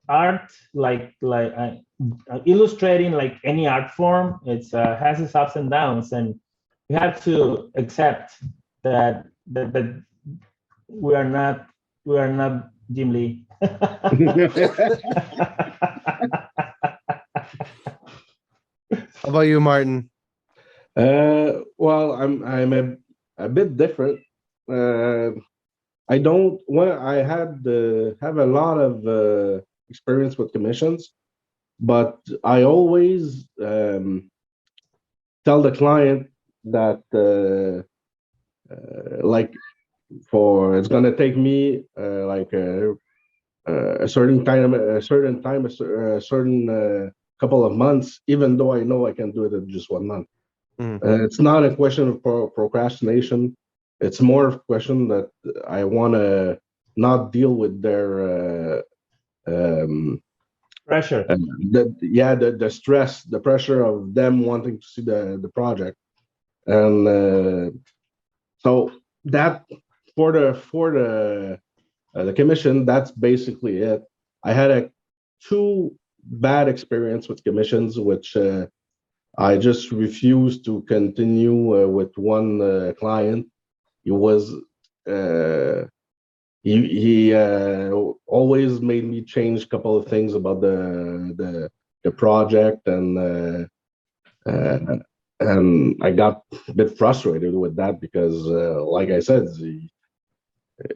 Art, like illustrating, like any art form, it's has its ups and downs, and you have to accept that we are not Jim Lee. How about you, Martin? Well, I'm a bit different. Uh, I don't. Well, I had have a lot of experience with commissions, but I always tell the client that like for it's gonna take me like a certain time, a certain couple of months, even though I know I can do it in just 1 month. Mhm. It's not a question of procrastination. It's more of a question that I want to not deal with their um, Pressure. the stress, the pressure of them wanting to see the project, and so that for the commission, that's basically it. I had a two bad experience with commissions, which I just refused to continue with one client. He was uh, he always made me change a couple of things about the project, uh, and I got a bit frustrated with that because, like I said,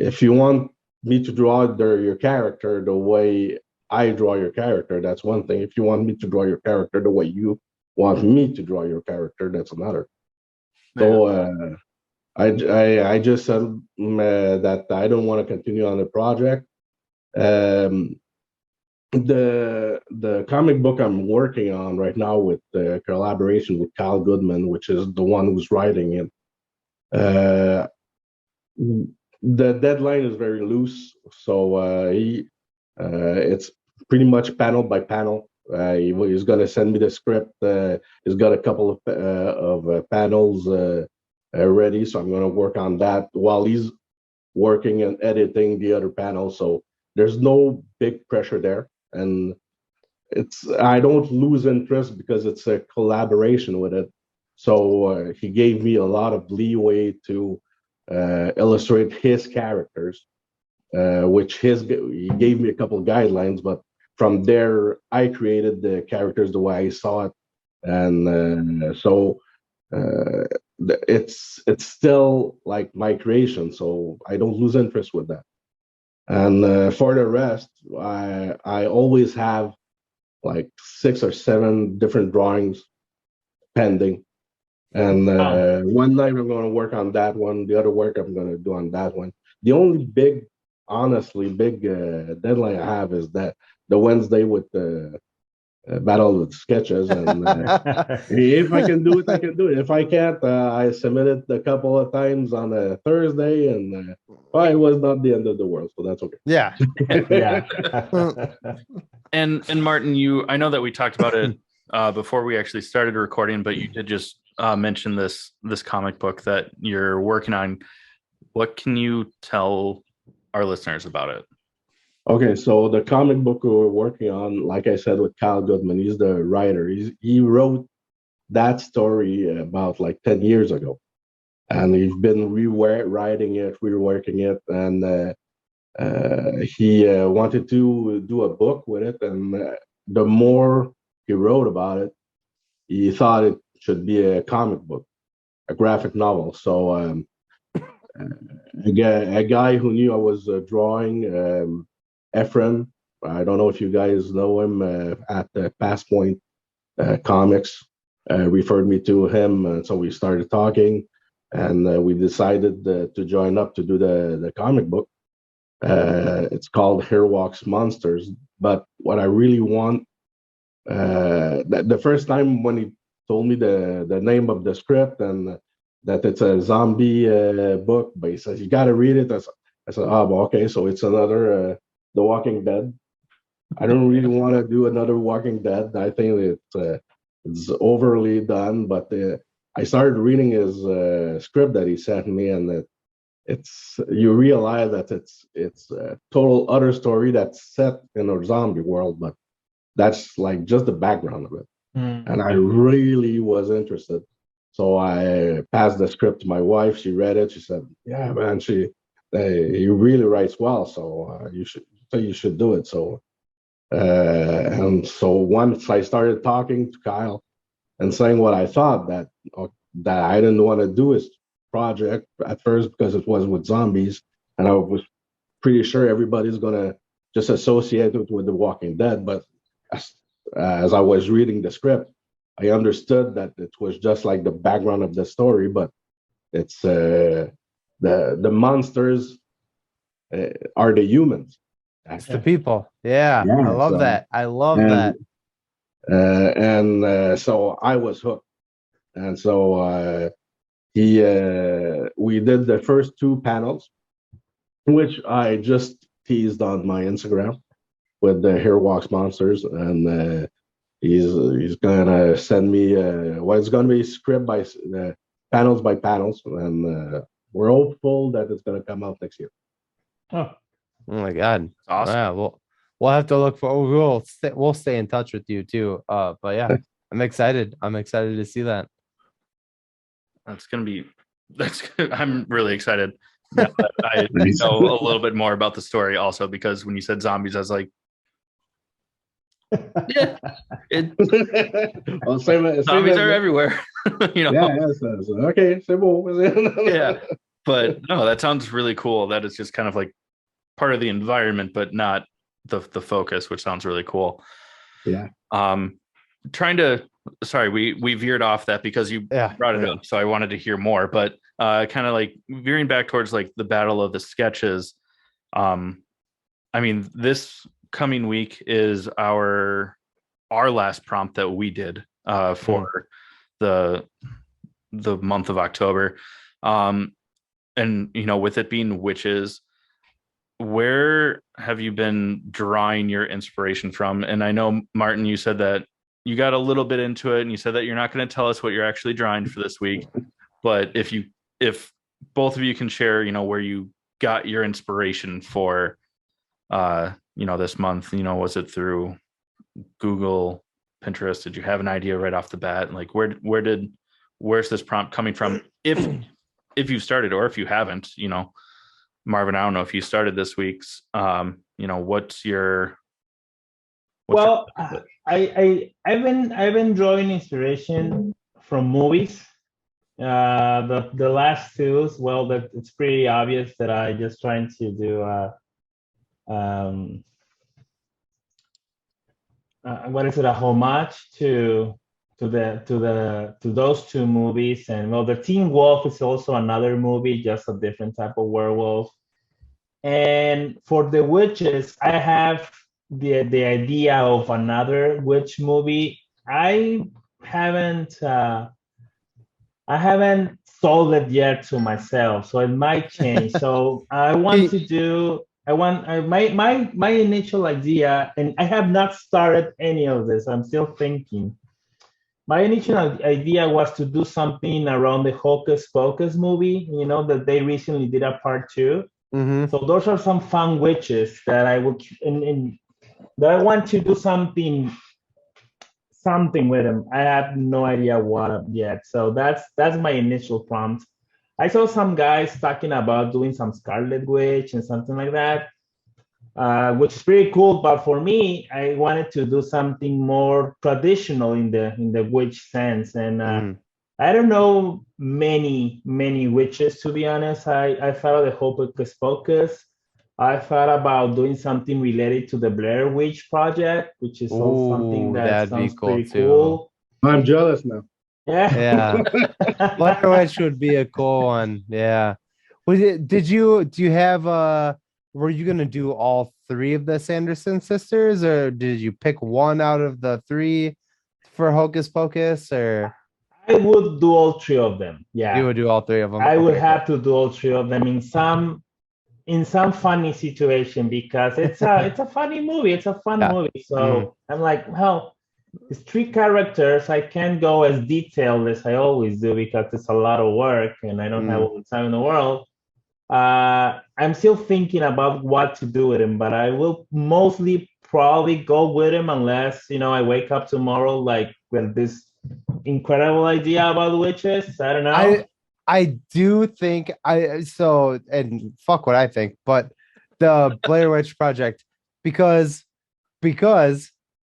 if you want me to draw your character the way I draw your character, that's one thing. If you want me to draw your character the way you want me to draw your character, that's another. So I just said that I don't want to continue on the project. Um, the comic book I'm working on right now with the collaboration with Kyle Goodman, which is the one who's writing it. Uh, the deadline is very loose, so it's pretty much panel by panel. He's going to send me the script. He's got a couple of panels ready, so I'm going to work on that while he's working and editing the other panels. So there's no big pressure there, and I don't lose interest because it's a collaboration with it. So he gave me a lot of leeway to illustrate his characters, which he gave me a couple of guidelines, but from there I created the characters the way I saw it, and it's still like my creation, so I don't lose interest with that. And for the rest, I always have like 6 or 7 different drawings pending. And one night I'm going to work on that one. The other work I'm going to do on that one. The only honestly big deadline I have is that the Wednesday with the battle with sketches. And if I can do it, I can do it. If I can't, I submitted a couple of times on a Thursday, and it was not the end of the world, so that's okay. Yeah. Yeah. And Martin, I know that we talked about it before we actually started recording, but you did just mention this comic book that you're working on. What can you tell our listeners about it? Okay, so the comic book we're working on, like I said, with Kyle Goodman, he's the writer. He wrote that story about like 10 years ago, and he's been rewriting it, reworking it, and he wanted to do a book with it. And the more he wrote about it, he thought it should be a comic book, a graphic novel. So a guy who knew I was drawing, Ephraim, I don't know if you guys know him, at the Pass Point Comics, referred me to him. So we started talking, and we decided to join up to do the comic book. It's called Here Walks Monsters. But what I really want, the first time when he told me the name of the script and that it's a zombie book, but he says you got to read it. I said, oh, okay, so it's another The Walking Dead. I don't really want to do another Walking Dead. I think it's overly done. But I started reading his script that he sent me, and you realize that it's a total other story that's set in a zombie world, but that's like just the background of it. And I really was interested, so I passed the script to my wife. She read it. She said, "Yeah, man, he really writes well, so you should do it." So and so once I started talking to Kyle and saying what I thought, that I didn't want to do his project at first because it was with zombies, and I was pretty sure everybody's gonna just associate it with The Walking Dead. But as I was reading the script, I understood that it was just like the background of the story, but it's the monsters are the humans. It's the people. Yeah. I love that. I love that. So I was hooked, and so we did the first 2 panels, which I just teased on my Instagram with the Here Walks Monsters, and he's gonna send me it's gonna be script by panels by panels, and we're hopeful that it's gonna come out next year. Oh, my God. Awesome. Yeah, we'll have to look for. We'll stay in touch with you too. But yeah, I'm excited. I'm excited to see that. I'm really excited. Now that I know a little bit more about the story also, because when you said zombies, I was like, yeah, Well, zombies are everywhere. Okay, c'est bon. Yeah, but no, that sounds really cool. That is just kind of like part of the environment, but not the focus, which sounds really cool. Yeah. Sorry, we veered off that because you brought it up, so I wanted to hear more. But kind of like veering back towards like the battle of the sketches. I mean, this coming week is our last prompt that we did for the month of October, and with it being witches, where have you been drawing your inspiration from? And I know, Martin, you said that you got a little bit into it and you said that you're not going to tell us what you're actually drawing for this week. But if both of you can share, where you got your inspiration for, this month, was it through Google, Pinterest? Did you have an idea right off the bat? Like where's this prompt coming from? If you started or if you haven't, Marvin, I don't know if you started this week's, what's your, Well, I've been drawing inspiration from movies. The last two, well, that it's pretty obvious that I just trying to do what is it, a homage to those two movies. And well, the Teen Wolf is also another movie, just a different type of werewolf. And for the witches, I have the idea of another witch movie. I haven't sold it yet to myself, so it might change. So I want to do. My initial idea, and I have not started any of this. I'm still thinking. My initial idea was to do something around the Hocus Pocus movie. That they recently did a part 2. Mm-hmm. So those are some fun witches that I would, and that I want to do something with them. I have no idea what yet. So that's my initial prompt. I saw some guys talking about doing some Scarlet Witch and something like that, which is pretty cool. But for me, I wanted to do something more traditional in the witch sense. And I don't know many witches, to be honest. I thought of the Hocus Pocus. I thought about doing something related to the Blair Witch Project, which is also something that sounds pretty cool. I'm jealous now. Yeah. Blair Witch would be a cool one. Yeah. Do you have were you gonna do all 3 of the Sanderson sisters, or did you pick one out of the 3 for Hocus Pocus, or? I would do all 3 of them. Yeah. You would do all 3 of them. I would have to do all 3 of them in some funny situation, because it's a funny movie. It's a fun movie. So I'm like, well, it's 3 characters. I can't go as detailed as I always do because it's a lot of work and I don't have all the time in the world. I'm still thinking about what to do with him, but I will mostly probably go with him unless, I wake up tomorrow like with this incredible idea about witches. I don't know. I do think and fuck what I think, but the Blair Witch Project, because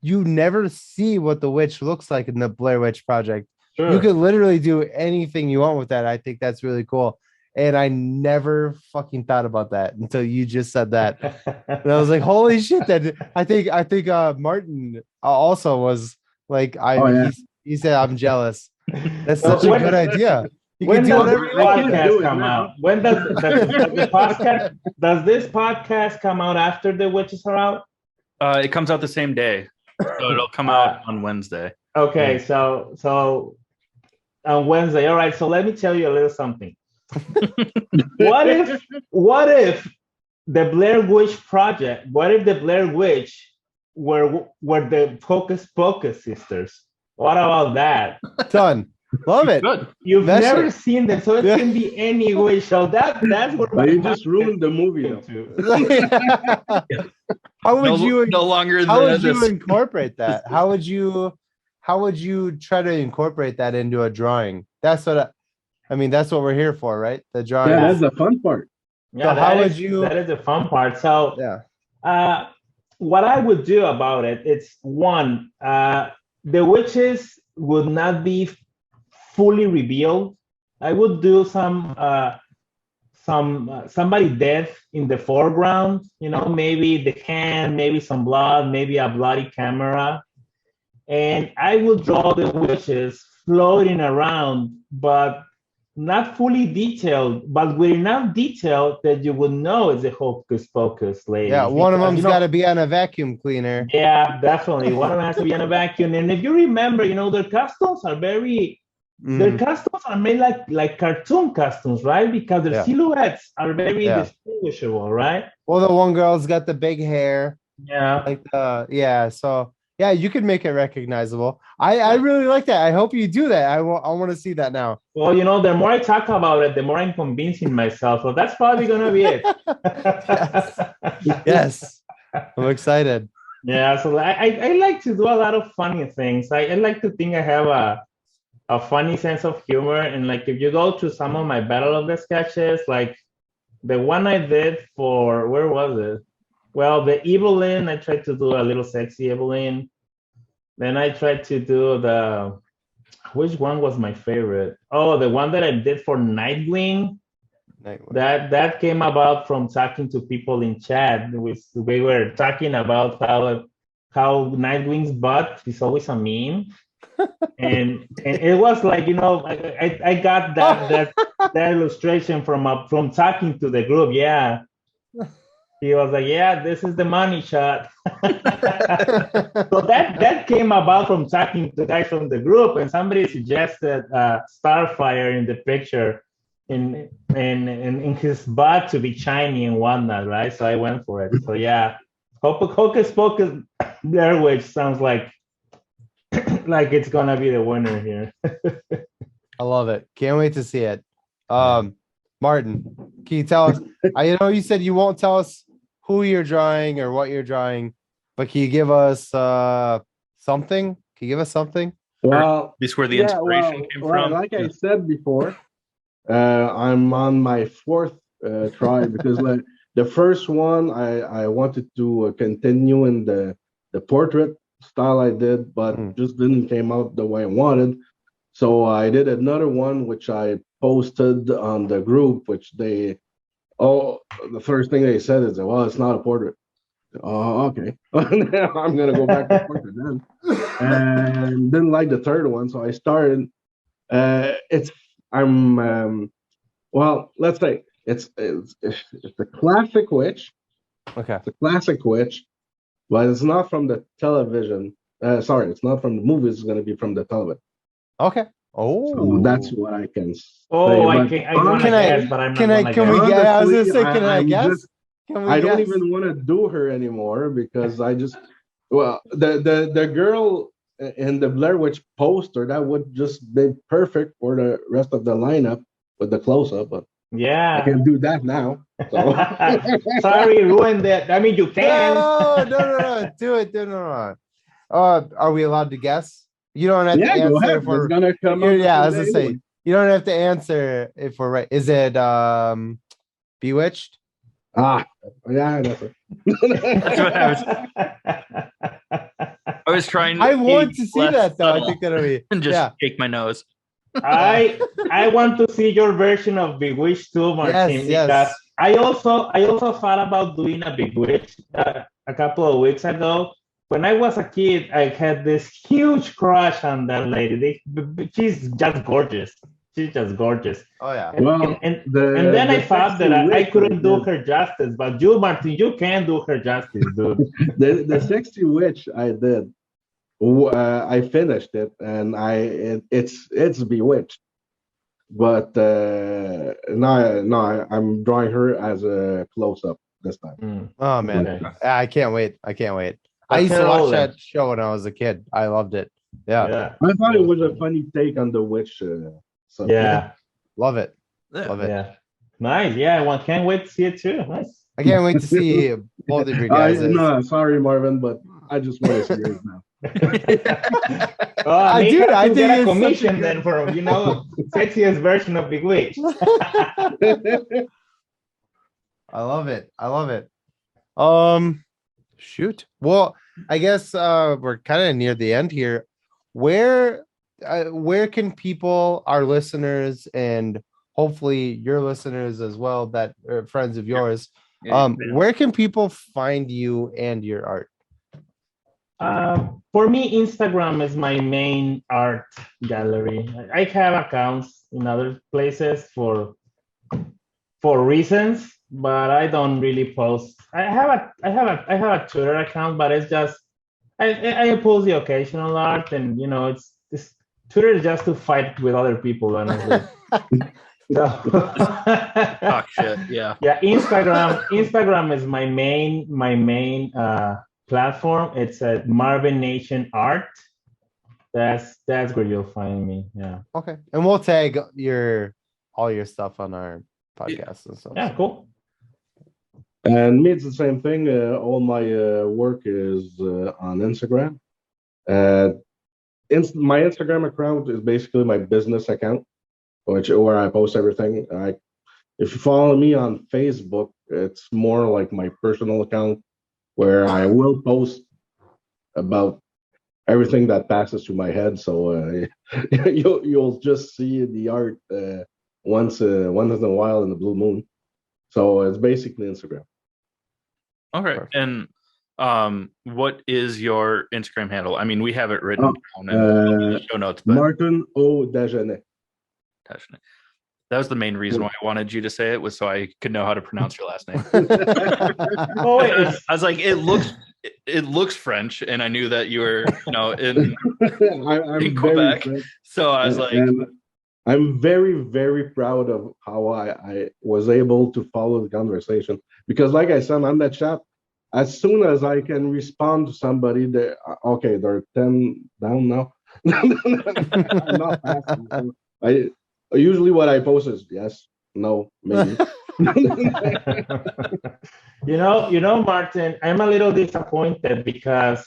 you never see what the witch looks like in the Blair Witch Project. Sure. You could literally do anything you want with that. I think that's really cool. And I never fucking thought about that until you just said that. And I was like, holy shit. That I think Martin also was like, he said, I'm jealous. That's such a good idea. When does the podcast come out? When does the podcast? Does this podcast come out after the witches are out? It comes out the same day, so it'll come out on Wednesday. Okay, so on Wednesday. All right. So let me tell you a little something. What if the Blair Witch Project? What if the Blair Witch were the Hocus Pocus sisters? What about that? Done. Love it. Good. You've never seen them, so it can be any way. So that's what you just ruined the movie. How would you incorporate that? How would you try to incorporate that into a drawing? That's what that's what we're here for, right? The drawing. Yeah, that's the fun part. Yeah, so that is the fun part. So what I would do about it, it's one, the witches would not be fully revealed. I would do somebody dead in the foreground, maybe the hand, maybe some blood, maybe a bloody camera. And I would draw the witches floating around, but not fully detailed, but with enough detail that you would know it's a Hocus Pocus lady. Yeah, one of them's got to be on a vacuum cleaner. Yeah, definitely. One of them has to be on a vacuum. And if you remember, their costumes are very their costumes are made like cartoon costumes, right? Because their Yeah. silhouettes are very Yeah. distinguishable, right? Well, the one girl's got the big hair. Yeah. Like so yeah, you could make it recognizable. I really like that. I hope you do that. I want to see that now. Well, the more I talk about it, the more I'm convincing myself. So that's probably gonna be it. Yes. I'm excited. Yeah, so I like to do a lot of funny things. I like to think I have a funny sense of humor. And like if you go to some of my Battle of the Sketches, like the one I did for, where was it? Well, the Evelyn, I tried to do a little sexy Evelyn. Then I tried to do which one was my favorite? Oh, the one that I did for Nightwing. That came about from talking to people in chat. We were talking about how Nightwing's butt is always a meme. and it was like, I got that illustration from talking to the group. Yeah. He was like, yeah, this is the money shot. So that came about from talking to the guys from the group, and somebody suggested Starfire in the picture in his butt to be shiny and whatnot, right? So I went for it. So yeah, Hocus Pocus Blair Witch sounds like it's gonna be the winner here. I love it. Can't wait to see it. Martin, can you tell us? I know you said you won't tell us who you're drawing or what you're drawing, but can you give us something? Can you give us something? Well, At least where the inspiration came from. Like I said before, I'm on my fourth try because like the first one I wanted to continue in the portrait style I did, but just didn't came out the way I wanted. So I did another one which I posted on the group, which the first thing they said is, well, it's not a portrait. Oh, okay. I'm gonna go back to portrait then. And didn't like the third one, so I started. Well, let's say it's a classic witch. Okay. It's a classic witch, but it's not from the television. Sorry, it's not from the movies. It's gonna be from the television. Okay. Oh, So that's what I can say. Oh, I But want to guess, but I'm not gonna can we guess. get? I was gonna say, can I I'm guess? just- Can we I don't guess? even want to do her anymore because I just, well, the girl in the Blair Witch poster, that would just be perfect for the rest of the lineup with the close up, but I Yeah. can't do that now. So Sorry, ruined that. I mean, you can. No. Do it. No. Are we allowed to guess? You don't have to yeah, go answer ahead. if we're. It's gonna come up. Yeah, I was gonna anyway. say you don't have to answer if we're right. Is it Bewitched? Ah, yeah, that's it. That's what I was trying to I want be to see less that though. I subtle think that'll be and just yeah. shake my nose. I want to see your version of Bewitched too, Martin. Yes. Because I also thought about doing a Bewitched a couple of weeks ago. When I was a kid, I had this huge crush on that lady. She's just gorgeous. She's just gorgeous. Oh yeah. Well, And then I thought that I couldn't do her justice, but you, Martin, you can do her justice, dude. the sexy witch I did. I finished it, and it's Bewitched. But no, I'm drawing her as a close up this time. Oh man, Okay. I can't wait. I used to watch that show when I was a kid. I loved it. Yeah. I thought it was a funny take on the witch. Subject. Yeah. Love it. Yeah. Love it. Yeah. Nice. Yeah, I can't wait to see it too. Nice. I can't wait to see both of you guys. No, sorry, Marvin, but I just want to see yours now. I think get a it's commission such a then for sexiest version of Big Witch. I love it. Shoot. Well, I guess we're kind of near the end here. Where can people, our listeners, and hopefully your listeners as well, that are friends of yours, where can people find you and your art? For me, Instagram is my main art gallery. I have accounts in other places for reasons, but I don't really post. I have a Twitter account, but it's just I post the occasional art, and Twitter is just to fight with other people, honestly. So, Talk shit. Yeah. yeah, Instagram is my main platform. It's at Marvin Nation Art. That's where you'll find me. Yeah. Okay. And we'll tag all your stuff on our podcast and stuff. Yeah, cool. And me, it's the same thing. All my work is on Instagram. My Instagram account is basically my business account, where I post everything. If you follow me on Facebook, it's more like my personal account, where I will post about everything that passes through my head. So you'll just see the art once in a while in the blue moon. So it's basically Instagram. Okay. Perfect. And what is your Instagram handle? I mean, we have it written down in the show notes, but Martin O. Dagenais. that was the main reason why I wanted you to say it, was so I could know how to pronounce your last name. Oh, wait, I was like, it looks French, and I knew that you were, in I'm Quebec. Very, So I was like, and I'm very, very proud of how I was able to follow the conversation, because, like I said on that chat, as soon as I can respond to somebody, they're 10 down now. I'm not fast. Usually what I post is yes, no, maybe. Martin, I'm a little disappointed because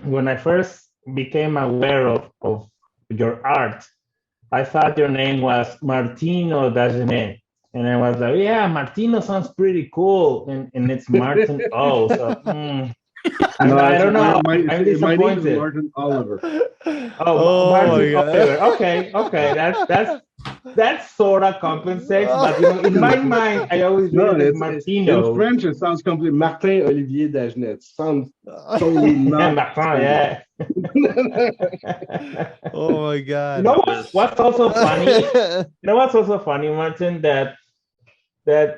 when I first became aware of your art, I thought your name was Martino Dagenet. And I was like, yeah, Martino sounds pretty cool. And it's Martin O. So I don't know. My I'm name is disappointed. Martin Oliver. Oh, Martin my God. Oliver. Okay. That sort of compensates, but in my mind, I always read it as Martino. In French, it sounds completely Martin Olivier Dagenet. It sounds totally not. Martin, yeah. Oh my God. You know what's also funny? Martin, that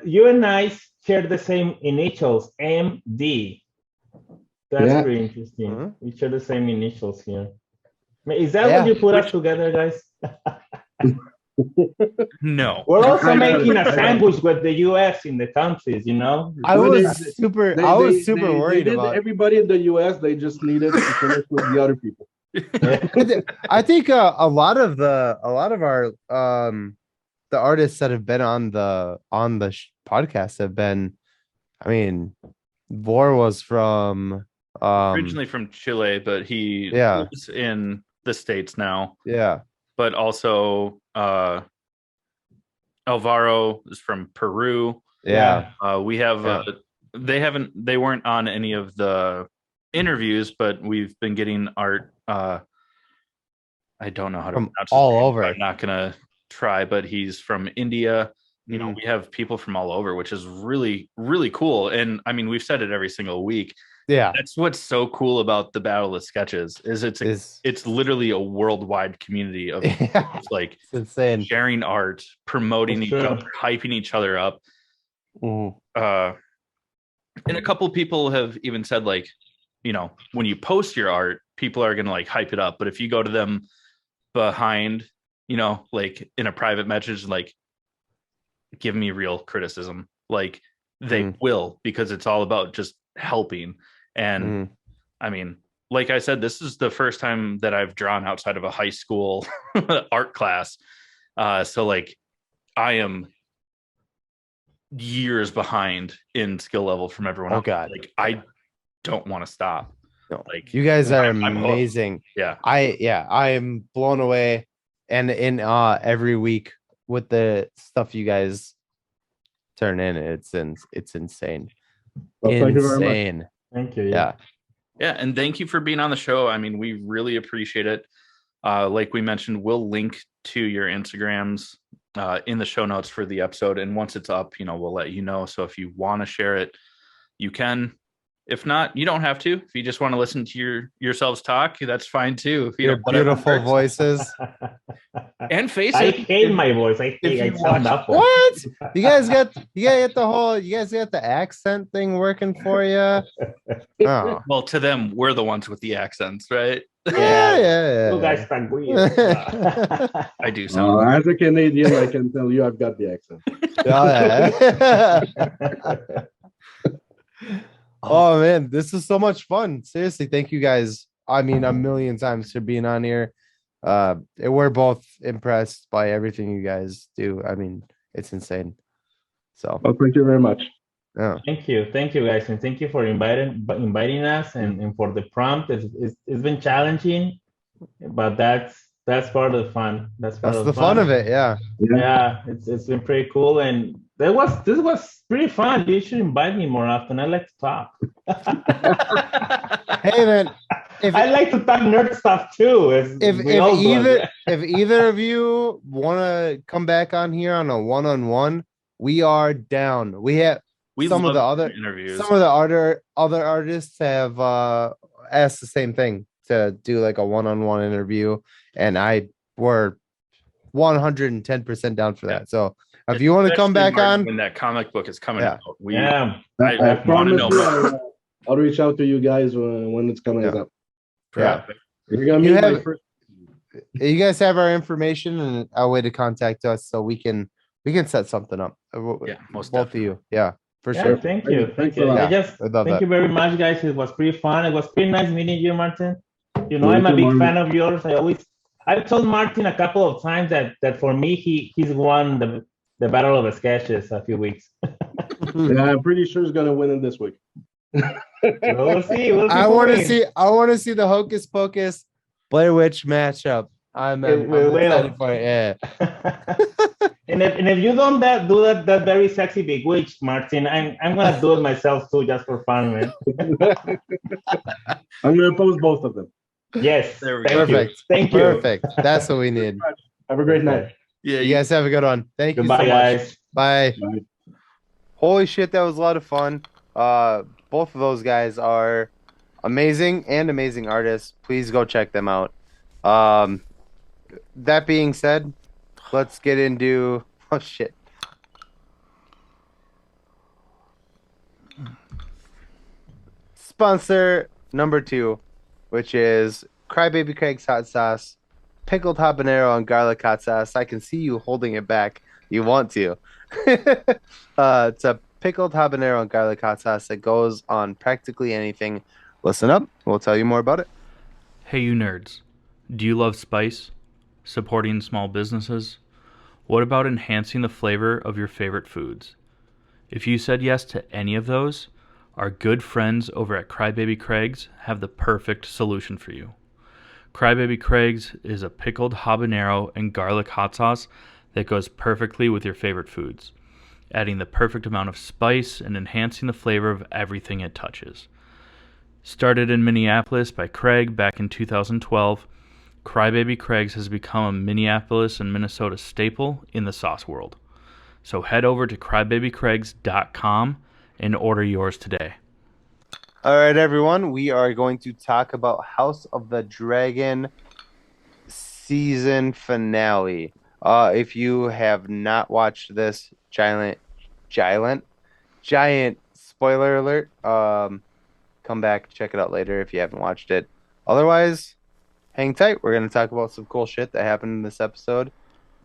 you and I share the same initials, MD. That's pretty interesting. Uh-huh. We share the same initials here. Is that what you put us together, guys? no. We're also making a sandwich with the US in the countries, I was super worried about everybody in the US. They just needed to finish with the other people. I think a lot of our the artists that have been on the podcast have been, I mean, Vor was from Originally from Chile, but he lives in the States now. Yeah. But also Alvaro is from Peru. Yeah. We have they weren't on any of the interviews, but we've been getting art. I don't know how to From pronounce all his name, over. I'm not gonna try, but he's from India. We have people from all over, which is really, really cool. And I mean, we've said it every single week. Yeah. That's what's so cool about the Battle of Sketches is it's literally a worldwide community of just like it's insane, sharing art, promoting each other, hyping each other up. And a couple people have even said, like, when you post your art, people are gonna like hype it up. But if you go to them behind, like in a private message, like, give me real criticism, like they will, because it's all about just helping. And I mean, like I said, this is the first time that I've drawn outside of a high school art class. So like I am years behind in skill level from everyone else. God. Like I don't want to stop. No. Like you guys are I'm amazing. Yeah. I am blown away and in awe every week with the stuff you guys turn in. It's insane. Well, thank you very much. Thank you. Yeah. And thank you for being on the show. I mean, we really appreciate it. Like we mentioned, we'll link to your Instagrams in the show notes for the episode. And once it's up, we'll let you know. So if you want to share it, you can. If not, you don't have to. If you just want to listen to yourselves talk, that's fine too. If you Your don't, whatever beautiful works. voices. And faces. I hate my voice. I if hate. I you sound watch- awful. What? You guys got the accent thing working for you? Oh. Well, to them, we're the ones with the accents, right? You guys sound weird. I do sound. As a Canadian, I can tell you I've got the accent. Oh man, this is so much fun. Seriously, thank you guys. I mean, a million times for being on here. We're both impressed by everything you guys do. I mean, it's insane. So, Well, thank you very much. yeah. Thank you, guys, and thank you for inviting us and for the prompt. It's been challenging, but that's part of the fun. That's The fun of it. Yeah. Yeah, it's been pretty cool, and this was pretty fun. You should invite me more often. I like to talk. Hey man, I like to talk nerd stuff too. If either of you want to come back on here on a one-on-one, we are down. We some of the other interviews. Some of the other artists have asked the same thing to do like a one-on-one interview, and we're 110% down for that. So if you want to come back on, when that comic book is coming out, I want to promise know. I'll reach out to you guys when it's coming up. Yeah. You're gonna meet my first. You guys have our information and a way to contact us, so we can set something up. Yeah, most both definitely. of you. Yeah, for Yeah, sure. thank you. Thanks a lot. Thank you very much, guys. It was pretty fun. It was pretty nice meeting you, Martin. You know, I'm a too, big Marvin. fan of yours. I've told Martin a couple of times that for me he's won the Battle of the Sketches a few weeks. Yeah, I'm pretty sure he's gonna win it this week. We'll see. I want to see the Hocus Pocus Blair Witch matchup. I'm excited for it. Yeah. and if you don't do that very sexy big witch, Martin, I'm gonna do it myself too, just for fun, man. I'm gonna post both of them. Yes. There we go. Perfect. Thank you. Perfect. That's what we need. Have a great night. Yeah, You guys have a good one. Thank you so Goodbye, much. guys. Bye. Bye. Holy shit, that was a lot of fun. Both of those guys are amazing artists. Please go check them out. That being said, let's get into sponsor number 2, which is Crybaby Craig's hot sauce, pickled habanero and garlic hot sauce. I can see you holding it back. You want to. It's a pickled habanero and garlic hot sauce that goes on practically anything. Listen up. We'll tell you more about it. Hey, you nerds. Do you love spice? Supporting small businesses? What about enhancing the flavor of your favorite foods? If you said yes to any of those, our good friends over at Crybaby Craig's have the perfect solution for you. Crybaby Craig's is a pickled habanero and garlic hot sauce that goes perfectly with your favorite foods, adding the perfect amount of spice and enhancing the flavor of everything it touches. Started in Minneapolis by Craig back in 2012, Crybaby Craig's has become a Minneapolis and Minnesota staple in the sauce world. So head over to crybabycraigs.com and order yours today. All right, everyone. We are going to talk about House of the Dragon season finale. If you have not watched this giant spoiler alert, come back, check it out later if you haven't watched it. Otherwise, hang tight. We're going to talk about some cool shit that happened in this episode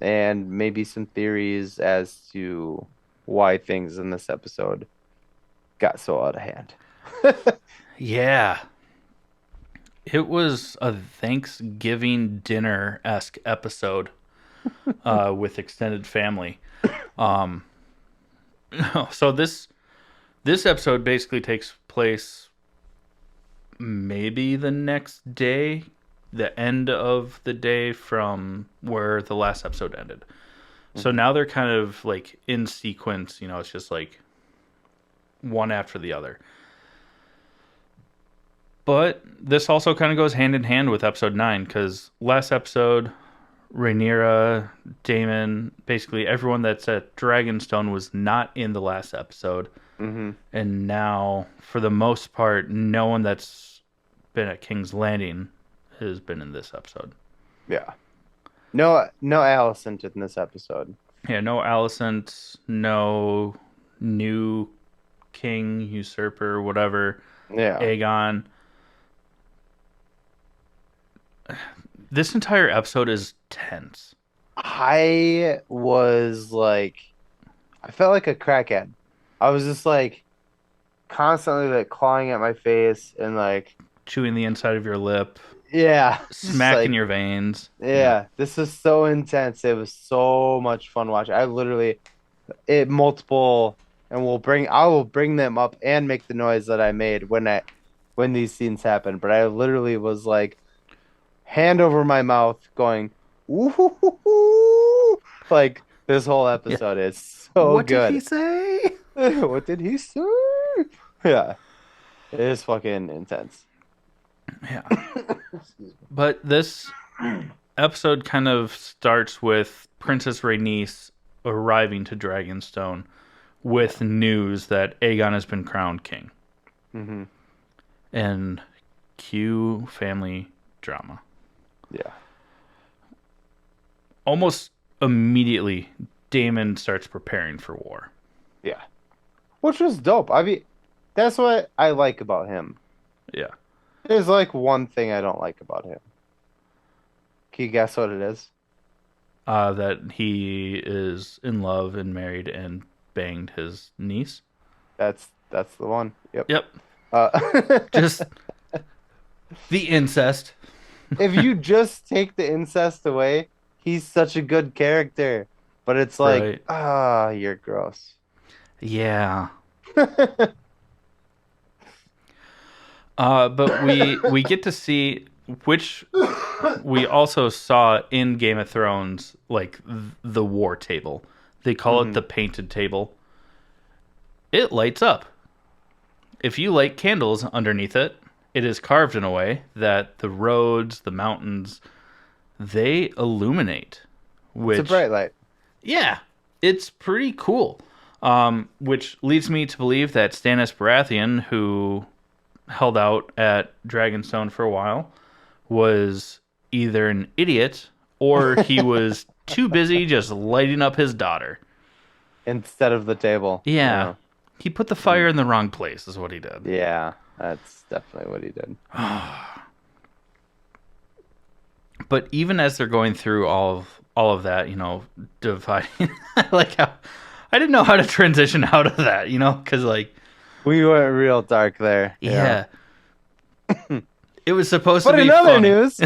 and maybe some theories as to why things in this episode got so out of hand. Yeah. It was a Thanksgiving dinner-esque episode with extended family. So this episode basically takes place maybe the next day, the end of the day from where the last episode ended. So now they're kind of like in sequence, it's just like one after the other. But this also kind of goes hand in hand with episode 9, because last episode, Rhaenyra, Daemon, basically everyone that's at Dragonstone was not in the last episode. Mm-hmm. And now, for the most part, no one that's been at King's Landing has been in this episode. Yeah. No Alicent in this episode. Yeah, no Alicent, no new king, usurper, whatever, Yeah. Aegon. This entire episode is tense. I was like, I felt like a crackhead. I was just like constantly like clawing at my face and like, Chewing the inside of your lip, yeah, just smacking like, your veins. yeah, this was so intense. It was so much fun watching. I literally it multiple, and I will bring them up and make the noise that I made when these scenes happen. But I literally was like, hand over my mouth, going, ooh, like this whole episode is so What good. did he say? What did he say? Yeah, it is fucking intense. Yeah. But this episode kind of starts with Princess Rhaenys arriving to Dragonstone with news that Aegon has been crowned king. Mm-hmm. And cue family drama. Yeah. Almost immediately, Daemon starts preparing for war. Yeah. Which was dope. I mean, that's what I like about him. Yeah. There's like one thing I don't like about him. Can you guess what it is? That he is in love and married and banged his niece. That's the one. Yep. Yep. Uh, Just the incest. if you just take the incest away, he's such a good character. But it's like, Right. you're gross. Yeah. But we get to see, which we also saw in Game of Thrones, like the war table. They call it the painted table. It lights up. If you light candles underneath it, it is carved in a way that the roads, the mountains, they illuminate. Which, It's a bright light. yeah, it's pretty cool. Which leads me to believe that Stannis Baratheon, who held out at Dragonstone for a while, was either an idiot or he was too busy just lighting up his daughter. Instead of the table. Yeah. He put the fire in the wrong place, is what he did. Yeah, that's definitely what he did. But even as they're going through all of that, dividing, like how I didn't know how to transition out of that, because like We went real dark there. yeah. It was supposed But to be in other fun. news,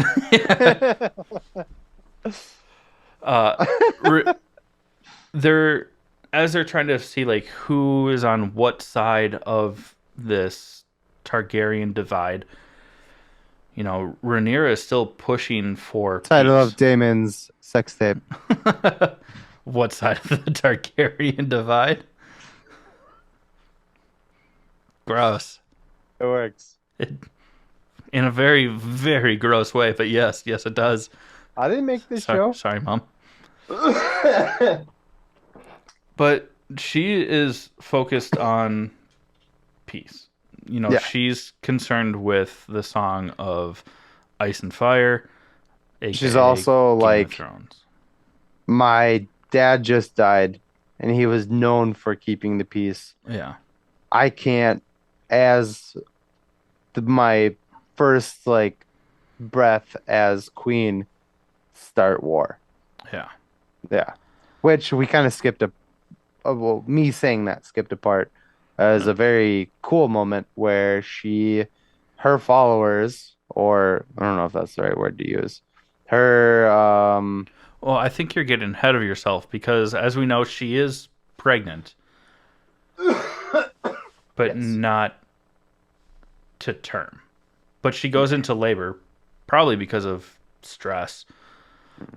they're as they're trying to see like who is on what side of this Targaryen divide. Rhaenyra is still pushing for title peace. of Damon's sex tape. What side of the Targaryen divide? Gross. It works. In a very, very gross way, but yes, it does. I didn't make this show. Sorry, Mom. But she is focused on peace. Yeah. She's concerned with the song of Ice and Fire. She's aka also Game of like, Thrones. my dad just died, and he was known for keeping the peace. Yeah. I can't, as my first like breath as queen, start war. Yeah. Yeah, which we kind of skipped well, me saying that skipped a part as a very cool moment where her followers, or I don't know if that's the right word to use, her Well, I think you're getting ahead of yourself because, as we know, she is pregnant, but Yes. not to term. But she goes into labor, probably because of stress.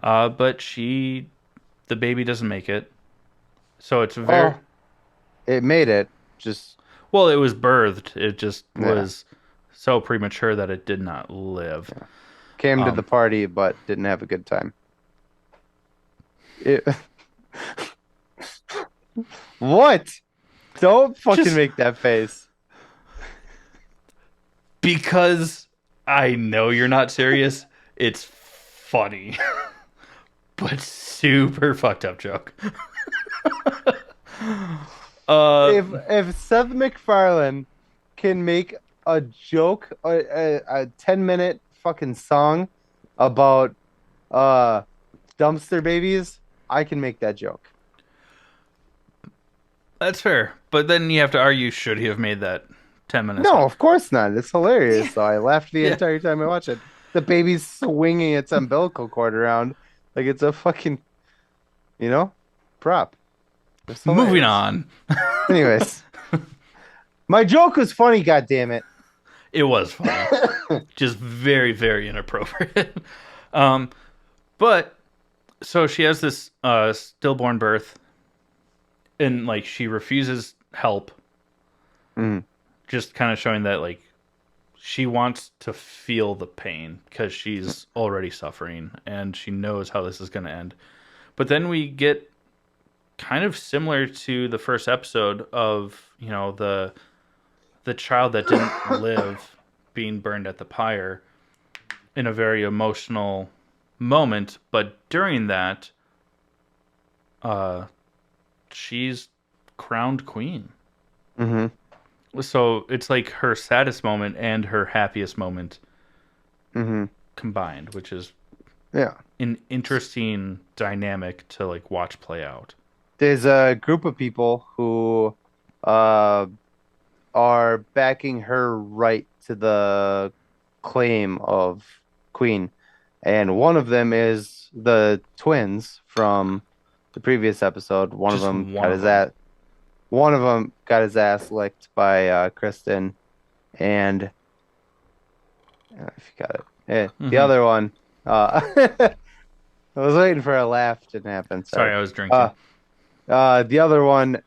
But the baby doesn't make it, so it's very. well, it made it. Just Well, it was birthed. It just Yeah. was so premature that it did not live. came to the party, but didn't have a good time. It, what? Don't fucking Just make that face. because I know you're not serious, it's funny. But super fucked up joke. uh If Seth MacFarlane can make a joke, a 10-minute fucking song about uh dumpster babies, I can make that joke. that's fair. But then you have to argue, should he have made that 10 minutes No, long? of course not. It's hilarious. So I laughed the Yeah. entire time I watched it. The baby's swinging its umbilical cord around like it's a fucking, you know, prop. It's Moving hilarious. on. Anyways, my joke was funny. God damn it. It was funny. Just very, very inappropriate. um but so she has this stillborn birth, and like she refuses help, Mm, just kind of showing that like she wants to feel the pain because she's already suffering and she knows how this is going to end. But then we get kind of similar to the first episode of, you know, the child that didn't live being burned at the pyre in a very emotional moment, but during that she's crowned queen. hmm So it's like her saddest moment and her happiest moment hmm combined, which is Yeah. an interesting dynamic to like watch play out. There's a group of people who uh are backing her right to the claim of queen. And one of them is the twins from the previous episode. Just one of them. One of them got his ass licked by Kristen, and I forgot it. The other one, I was waiting for a laugh, didn't happen. Sorry, Sorry. I was drinking. The other one,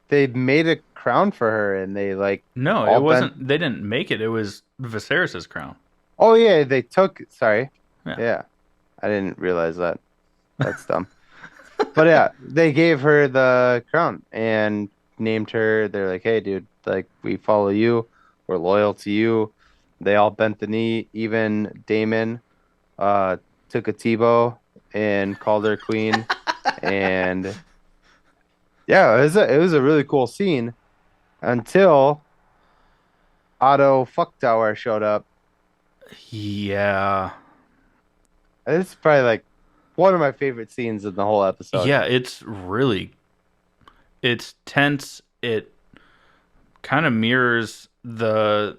they made a crown for her, and they like No, all it bent. wasn't. They didn't make it. It was Viserys's crown. Oh yeah, they took. Sorry. Yeah. Yeah, I didn't realize that. That's dumb. But yeah, they gave her the crown and named her. They're like, hey, dude, like we follow you. We're loyal to you. They all bent the knee. Even Damon uh took a Tebow and called her queen. And yeah, it was a really cool scene until Otto Fucktower showed up. Yeah. It's probably like one of my favorite scenes in the whole episode. Yeah, it's tense. It kind of mirrors the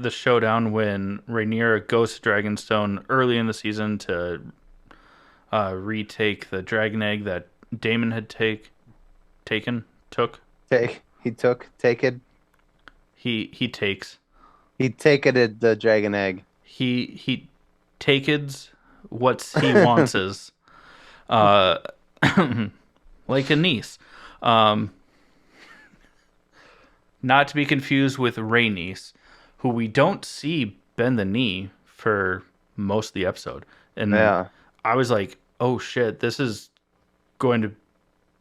showdown when Rhaenyra goes to Dragonstone early in the season to retake the dragon egg that Daemon had took. Taken. He takes. He taken the dragon egg. He takes what he wants is uh like a niece. Not to be confused with Rhaenys, who we don't see bend the knee for most of the episode. And Yeah. I was like, oh shit, this is going to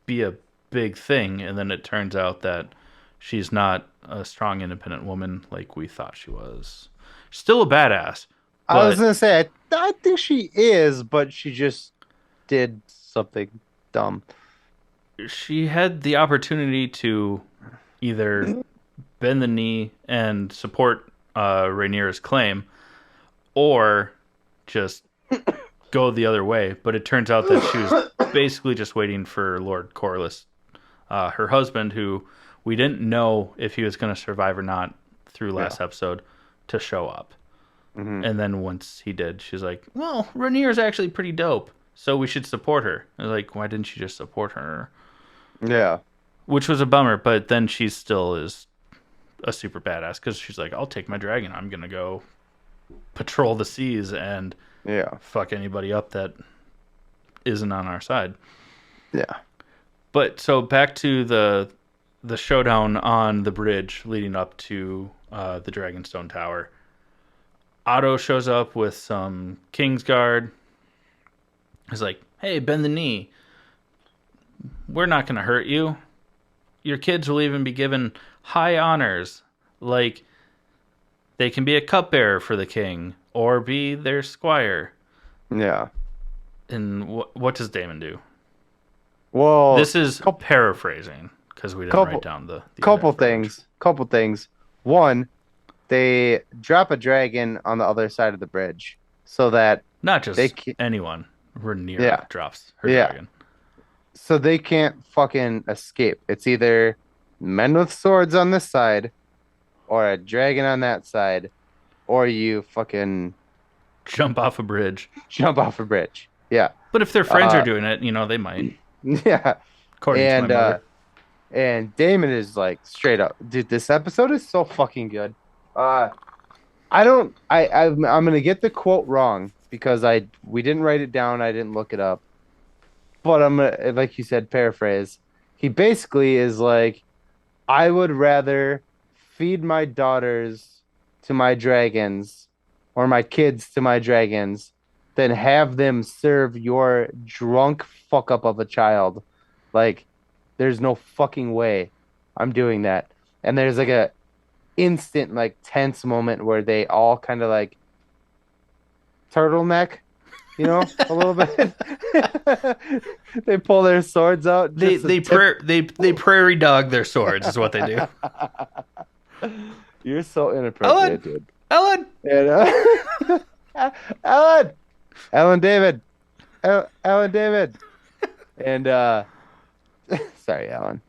be a big thing. And then it turns out that she's not a strong, independent woman like we thought she was. Still a badass, I was but gonna say I think she is, but she just did something dumb. she had the opportunity to either bend the knee and support Rhaenyra's claim, or just go the other way. But it turns out that she was basically just waiting for Lord Corlys, her husband, who we didn't know if he was going to survive or not through last episode, to show up. hmm And then once he did, she's like, well, Rhaenyra's actually pretty dope, so we should support her. I was like, why didn't you just support her? Yeah. Which was a bummer, but then she still is a super badass because she's like, I'll take my dragon. I'm going to go patrol the seas and Yeah. fuck anybody up that isn't on our side. Yeah. But so back to the showdown on the bridge leading up to the Dragonstone Tower. Otto shows up with some Kingsguard. He's like, hey, bend the knee. we're not going to hurt you. Your kids will even be given high honors, like they can be a cupbearer for the king or be their squire. Yeah. And what does Daemon do? Well, This is paraphrasing because we didn't write down the couple exact verbiage. things. Couple things. One, they drop a dragon on the other side of the bridge so that Not just they can't, anyone. Rhaenyra Yeah. drops her Yeah. dragon. so they can't fucking escape. It's either men with swords on this side or a dragon on that side, or you fucking Jump off a bridge. jump off a bridge. Yeah. But if their friends Uh, are doing it, they might. Yeah. According to my mother. And Damon is like straight up, dude. This episode is so fucking good. I'm gonna get the quote wrong because we didn't write it down. I didn't look it up, but I'm gonna, like you said, paraphrase. He basically is like, I would rather feed my daughters to my dragons or my kids to my dragons than have them serve your drunk fuck up of a child. Like, there's no fucking way I'm doing that. And there's like a instant like tense moment where they all kind of like turtleneck, a little bit. They pull their swords out. They prairie dog their swords is what they do. You're so inappropriate, dude. Ellen! And, Ellen David. Ellen David. And sorry, Alan.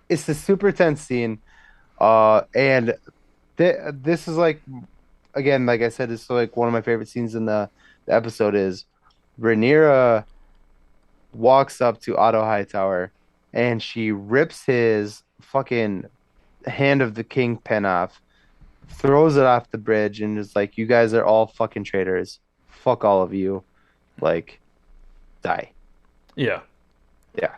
It's a super tense scene. And this is like, again, like I said, this is like one of my favorite scenes in the episode is Rhaenyra walks up to Otto Hightower and she rips his fucking hand of the kingpin off, throws it off the bridge, and is like, you guys are all fucking traitors. Fuck all of you. Like, die. Yeah. Yeah.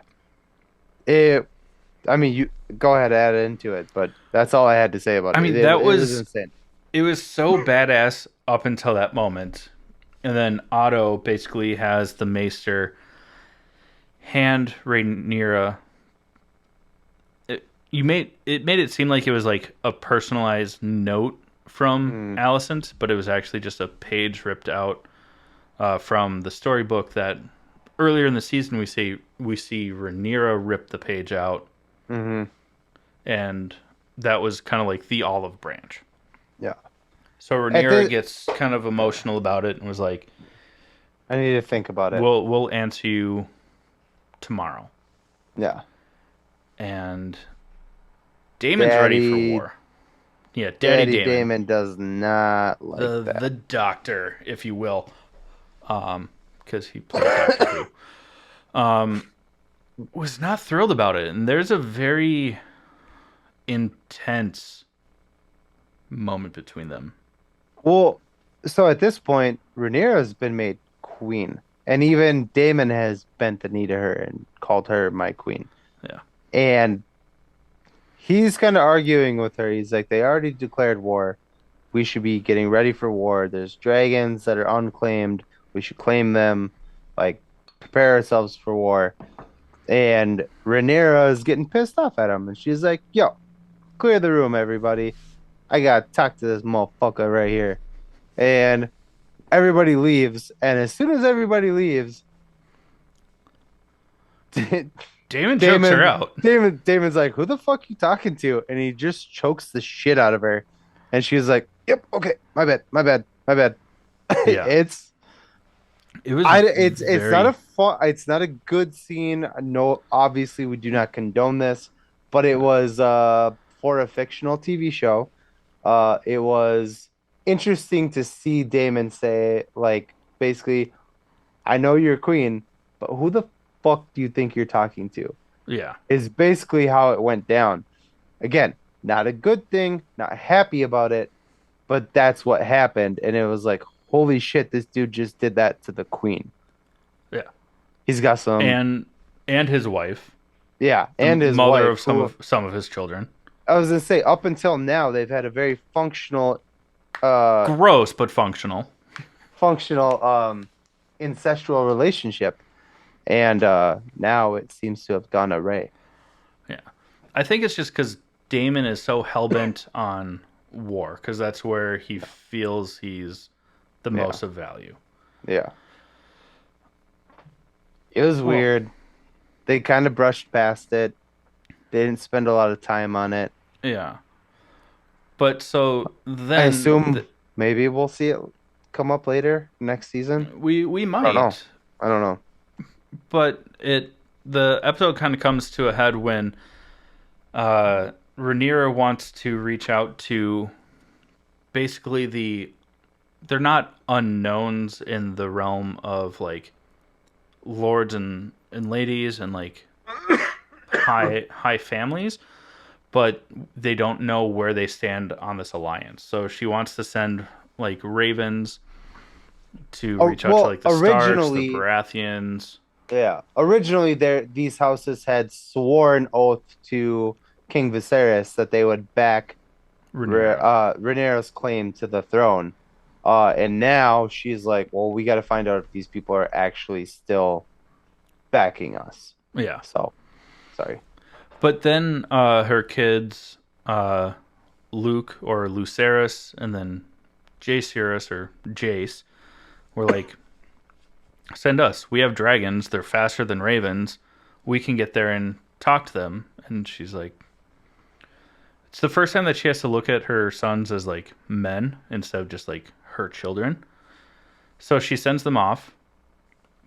You go ahead, add into it, but that's all I had to say about it. That it was insane. It was so badass up until that moment. And then Otto basically has the maester hand Rhaenyra. It made it seem like it was like a personalized note from Alicent, but it was actually just a page ripped out from the storybook that earlier in the season we see Rhaenyra rip the page out. Mm-hmm. And that was kind of like the olive branch. Yeah. So Rhaenyra gets kind of emotional about it and was like, I need to think about it. We'll answer you tomorrow. Yeah. And Daemon's ready for war. Yeah, Daddy Daemon does not like that. The doctor, if you will. Because he played Doctor Who. Was not thrilled about it. And there's a very intense moment between them. Well, so at this point, Rhaenyra has been made queen. And even Daemon has bent the knee to her and called her my queen. Yeah. And he's kind of arguing with her. He's like, they already declared war. We should be getting ready for war. There's dragons that are unclaimed. We should claim them. Like, prepare ourselves for war. And Rhaenyra is getting pissed off at him. And she's like, yo, clear the room, everybody. I got to talk to this motherfucker right here. And everybody leaves. And as soon as everybody leaves, Daemon chokes her out. Daemon's like, who the fuck you talking to? And he just chokes the shit out of her. And she's like, yep, okay, my bad. Yeah. It's not a good scene. No, obviously we do not condone this, but it was for a fictional TV show. It was interesting to see Daemon say, like, basically, I know you're queen, but who the fuck do you think you're talking to? Yeah. Is basically how it went down. Again, not a good thing, not happy about it, but that's what happened. And it was like, holy shit, this dude just did that to the queen. Yeah. He's got some... And his wife. Yeah, and his mother wife, of some of his children. I was going to say, up until now, they've had a very functional... gross, but functional. Incestual relationship. And now it seems to have gone awry. Yeah. I think it's just because Damon is so hell-bent on war, because that's where he feels he's the Yeah. most of value. Yeah. It was Well- weird. They kind of brushed past it. They didn't spend a lot of time on it. Yeah. But so I then assume maybe we'll see it come up later next season. we I don't know. might. I don't know. But the episode kind of comes to a head when Rhaenyra wants to reach out to basically they're not unknowns in the realm of like lords and ladies and like high families, but they don't know where they stand on this alliance. So she wants to send like ravens to reach out to like the Starks, originally, the Baratheons. yeah. Originally, these houses had sworn oath to King Viserys that they would back Rhaenyra's claim to the throne. And now she's like, well, we got to find out if these people are actually still backing us. Yeah. So, sorry. But then her kids, Luke or Lucerys, and then Jaehaerys or Jace, were like, send us. We have dragons. They're faster than ravens. We can get there and talk to them. And she's like, it's the first time that she has to look at her sons as like men instead of just like her children. So she sends them off,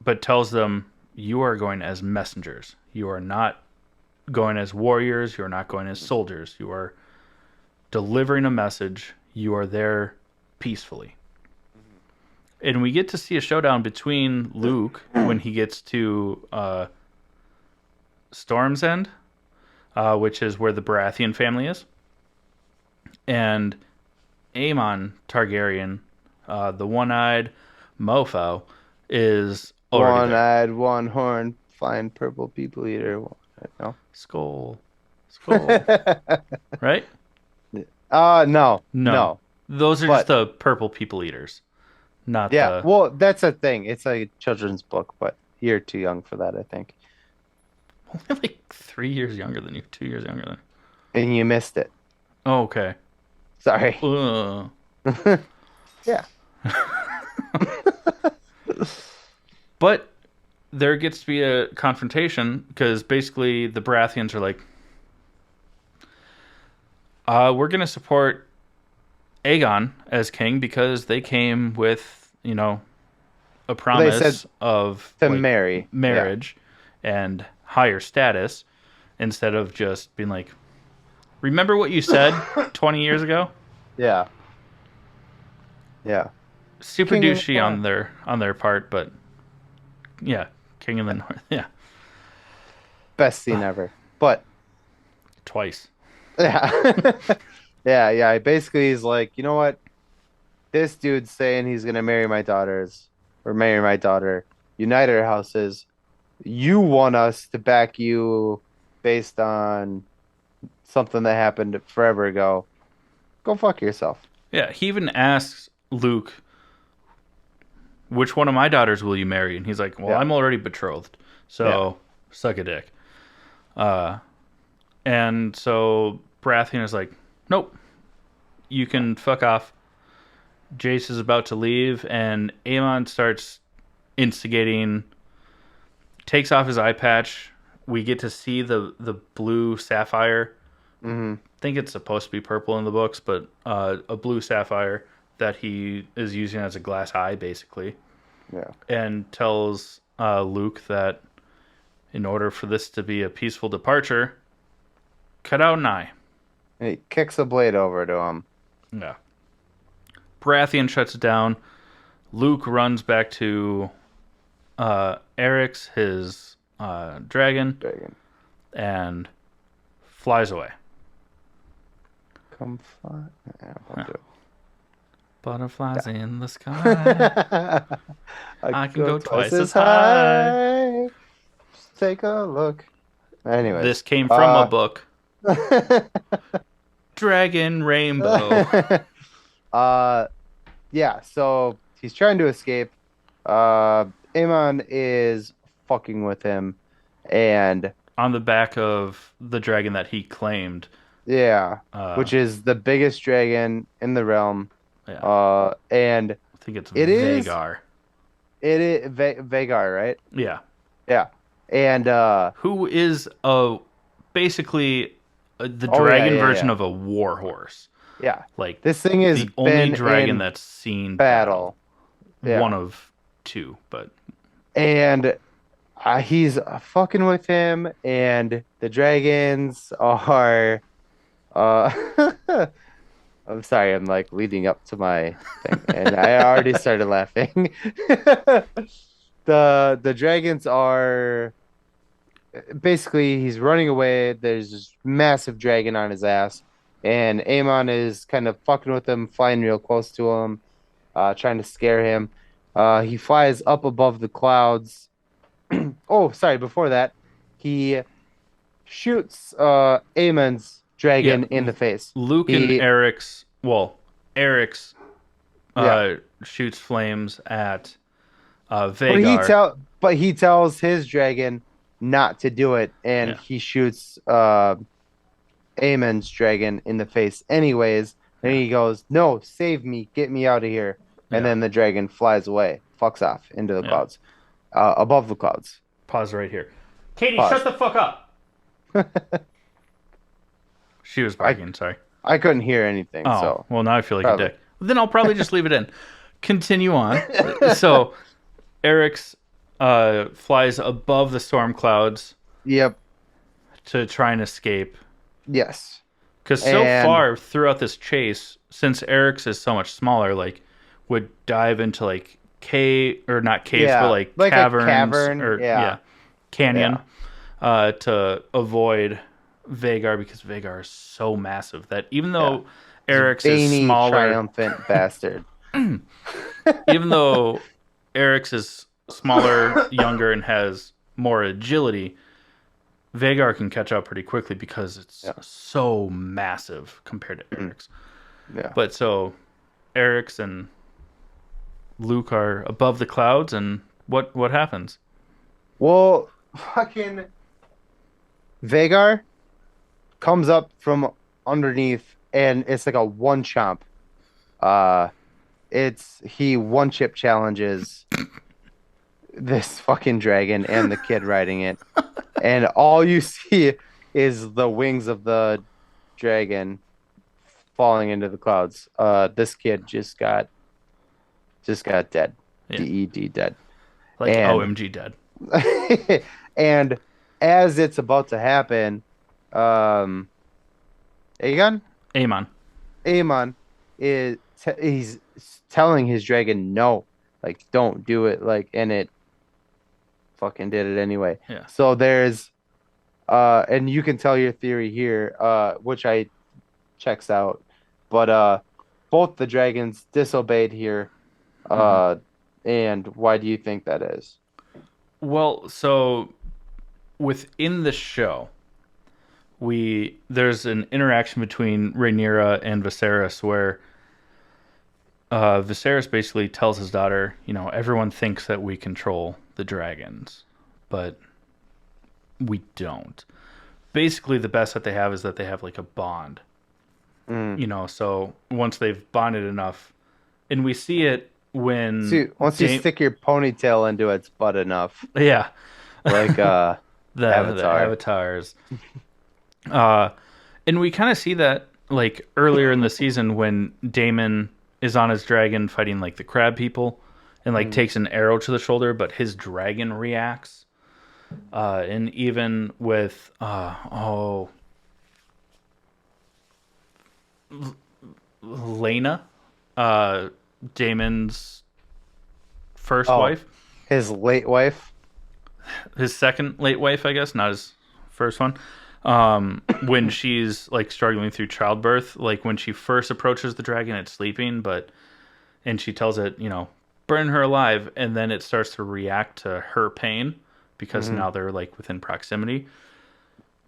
but tells them, you are going as messengers. You are not going as warriors. You are not going as soldiers. You are delivering a message. You are there peacefully. And we get to see a showdown between Luke when he gets to Storm's End, which is where the Baratheon family is, and Aemon Targaryen, the one-eyed mofo, is already there. One-eyed, one-horned, flying purple people eater. No. Skull. Right? No. Those are But- just the purple people eaters. Not Yeah, the... well, that's a thing. It's a children's book, but you're too young for that, I think. Only like 3 years younger than you. 2 years younger than... And you missed it. Oh, okay. Sorry. Yeah. But there gets to be a confrontation because basically the Baratheons are like, we're going to support Aegon as king because they came with, a promise of To like, marry. marriage and higher status instead of just being like, remember what you said 20 years ago? Yeah. Yeah. Super King of the douchey North. on their part, but yeah, King of the North. Yeah, Best scene ever. But twice. yeah. yeah. Basically, he's like, you know what? This dude's saying he's gonna marry my daughters or marry my daughter. Unite our houses. You want us to back you based on something that happened forever ago. Go fuck yourself. Yeah, he even asks Luke, which one of my daughters will you marry? And he's like, well, Yeah. I'm already betrothed, so suck a dick. And so Baratheon is like, nope, you can fuck off. Jace is about to leave, and Aemon starts instigating, takes off his eye patch. We get to see the blue sapphire. Mm-hmm. I think it's supposed to be purple in the books, but a blue sapphire that he is using as a glass eye, basically. Yeah. And tells Luke that in order for this to be a peaceful departure, cut out an eye. And he kicks a blade over to him. Yeah. Baratheon shuts it down. Luke runs back to Eric's, his dragon, and flies away. Come fly. Yeah, I'll do it. Butterflies in the sky. I can go twice as high. Just take a look. Anyways. This came from a book. Dragon Rainbow. Yeah, so he's trying to escape. Aemon is fucking with him, and On the back of the dragon that he claimed. yeah, Uh, which is the biggest dragon in the realm. yeah, And I think it's it is Vagar. Vagar, right? Yeah. Yeah, and Who is basically the oh yeah, dragon yeah, version yeah, of a war horse. yeah. Like This thing has the only been dragon in that's seen battle. battle. One Yeah, of two, but and he's fucking with him, and the dragons are. Uh, I'm sorry, I'm like leading up to my thing, and I already started laughing. The dragons are basically he's running away. There's this massive dragon on his ass, and Amon is kind of fucking with him, flying real close to him, trying to scare him. He flies up above the clouds. Oh, sorry, before that, he shoots Amon's yeah, dragon in the face. Luke and He Eric's yeah. shoots flames at But Vagar. he tells his dragon not to do it, and Yeah, he shoots Amon's dragon in the face anyways. And yeah, he goes, "No, save me, get me out of here." And yeah, then the dragon flies away, fucks off into the yeah. clouds, above the clouds. Pause right here. Katie, Pause. shut the fuck up. She was barking. Sorry. I couldn't hear anything, Oh, so well, now I feel like probably. a dick. Then I'll probably just leave it in. Continue on. So, Eric's flies above the storm clouds Yep. to try and escape. Yes. Because so And far throughout this chase, since Eric's is so much smaller, like, would dive into, like, or not caves, yeah, but, like like caverns. a cavern. Or, Yeah. canyon. To avoid Vagar, because Vagar is so massive that even though Eric's is Veiny, smaller, triumphant bastard. even though Eric's is smaller, younger, and has more agility, Vagar can catch up pretty quickly because it's so massive compared to Eric's. Yeah. But so Eric's and Luke are above the clouds, and what happens? Well, fucking Vagar comes up from underneath, and it's like a one chomp. He one chip challenges this fucking dragon and the kid riding it, and all you see is the wings of the dragon falling into the clouds. This kid just got dead. Yeah. Dead dead. Like And- OMG dead. And as it's about to happen, Aegon, Amon. Aemon he's telling his dragon no, like don't do it, like, and it fucking did it anyway. Yeah. So there's and you can tell your theory here, which I checks out, but both the dragons disobeyed here. And why do you think that is? Well, so within the show, there's an interaction between Rhaenyra and Viserys where Viserys basically tells his daughter, everyone thinks that we control the dragons, but we don't. Basically, the best that they have is that they have like a bond. So once they've bonded enough, and we see it when See, once you stick your ponytail into its butt enough, yeah, like the Avatar. avatars. And we kind of see that like earlier in the season when Daemon is on his dragon fighting like the crab people and like takes an arrow to the shoulder, but his dragon reacts. And even with Lena, Daemon's first wife. his late wife. His second late wife, I guess, not his first one. When she's like struggling through childbirth, like when she first approaches the dragon, it's sleeping, and she tells it, burn her alive, and then it starts to react to her pain because now they're like within proximity.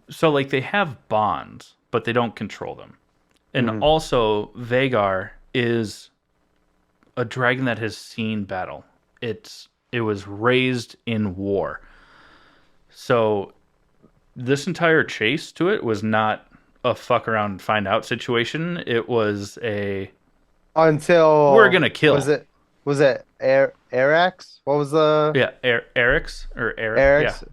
So like they have bonds, but they don't control them. And also Vagar is a dragon that has seen battle. It was raised in war. So this entire chase to it was not a fuck around and find out situation. It was a Until we're gonna kill. Was it Arax? What was the Yeah, Eric's or Eric. Arax Yeah,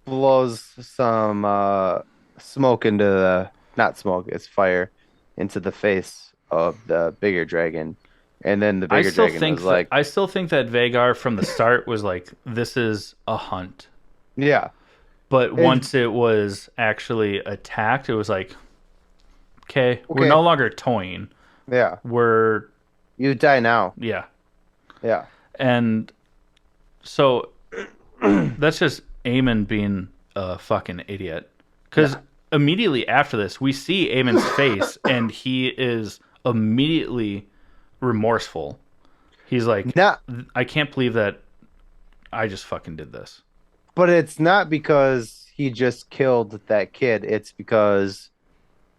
blows some smoke into the not smoke, it's fire into the face of the bigger dragon. And then the bigger dragon was like, I still think that Vagar from the start was like, this is a hunt. yeah. But And- once it was actually attacked, it was like, okay, we're Okay. no longer toying. Yeah. We're You die now. yeah. Yeah. And so that's just Eamon being a fucking idiot. Because immediately after this, we see Eamon's face, and he is immediately remorseful. He's like, Not I can't believe that I just fucking did this. But it's not because he just killed that kid. It's because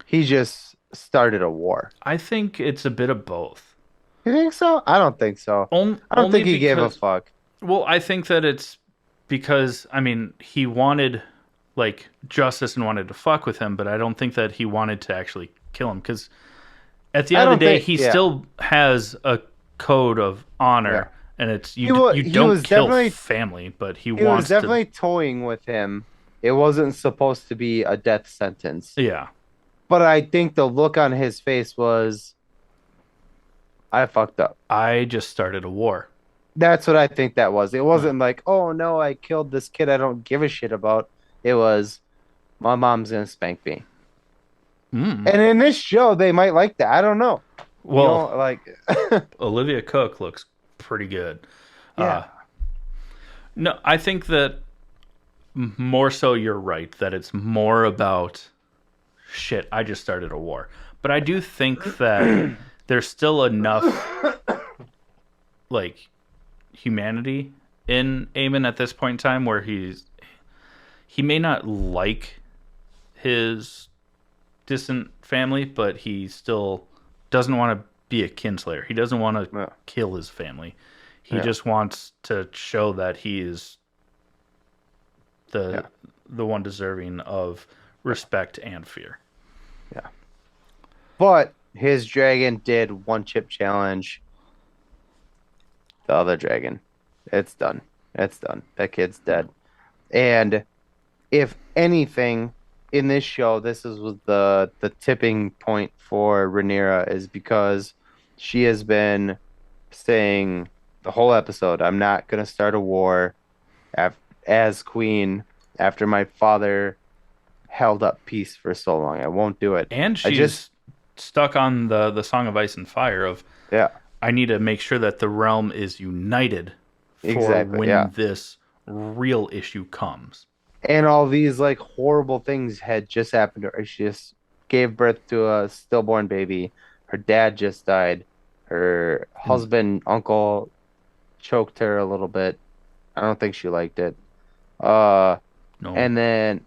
he just started a war. I think it's a bit of both. You think so? I don't think so. I don't think he gave a fuck. Well, I think that it's because, I mean, he wanted like justice and wanted to fuck with him, but I don't think that he wanted to actually kill him, because at the end of the day, he still has a code of honor, and it's you don't kill family, but he wants was definitely toying with him. It wasn't supposed to be a death sentence. Yeah. But I think the look on his face was, I fucked up. I just started a war. That's what I think that was. It wasn't like, oh no, I killed this kid I don't give a shit about. It was, my mom's gonna spank me. And in this show, they might like that. I don't know. Well, you know, like Olivia Cook looks pretty good. Yeah. No, I think that more so you're right, that it's more about shit, I just started a war. But I do think that there's still enough like humanity in Eamon at this point in time where he may not like his distant family, but he still doesn't want to be a kinslayer. He doesn't want to kill his family. He just wants to show that he is the one deserving of respect and fear. Yeah. But his dragon did one chip challenge the other dragon. It's done. It's done. That kid's dead. And if anything in this show, this was the tipping point for Rhaenyra, is because she has been saying the whole episode, I'm not going to start a war as queen after my father held up peace for so long. I won't do it. And she's stuck on the Song of Ice and Fire of, I need to make sure that the realm is united for when this real issue comes. And all these like horrible things had just happened to her. She just gave birth to a stillborn baby. Her dad just died. Her husband, uncle choked her a little bit. I don't think she liked it. No. And then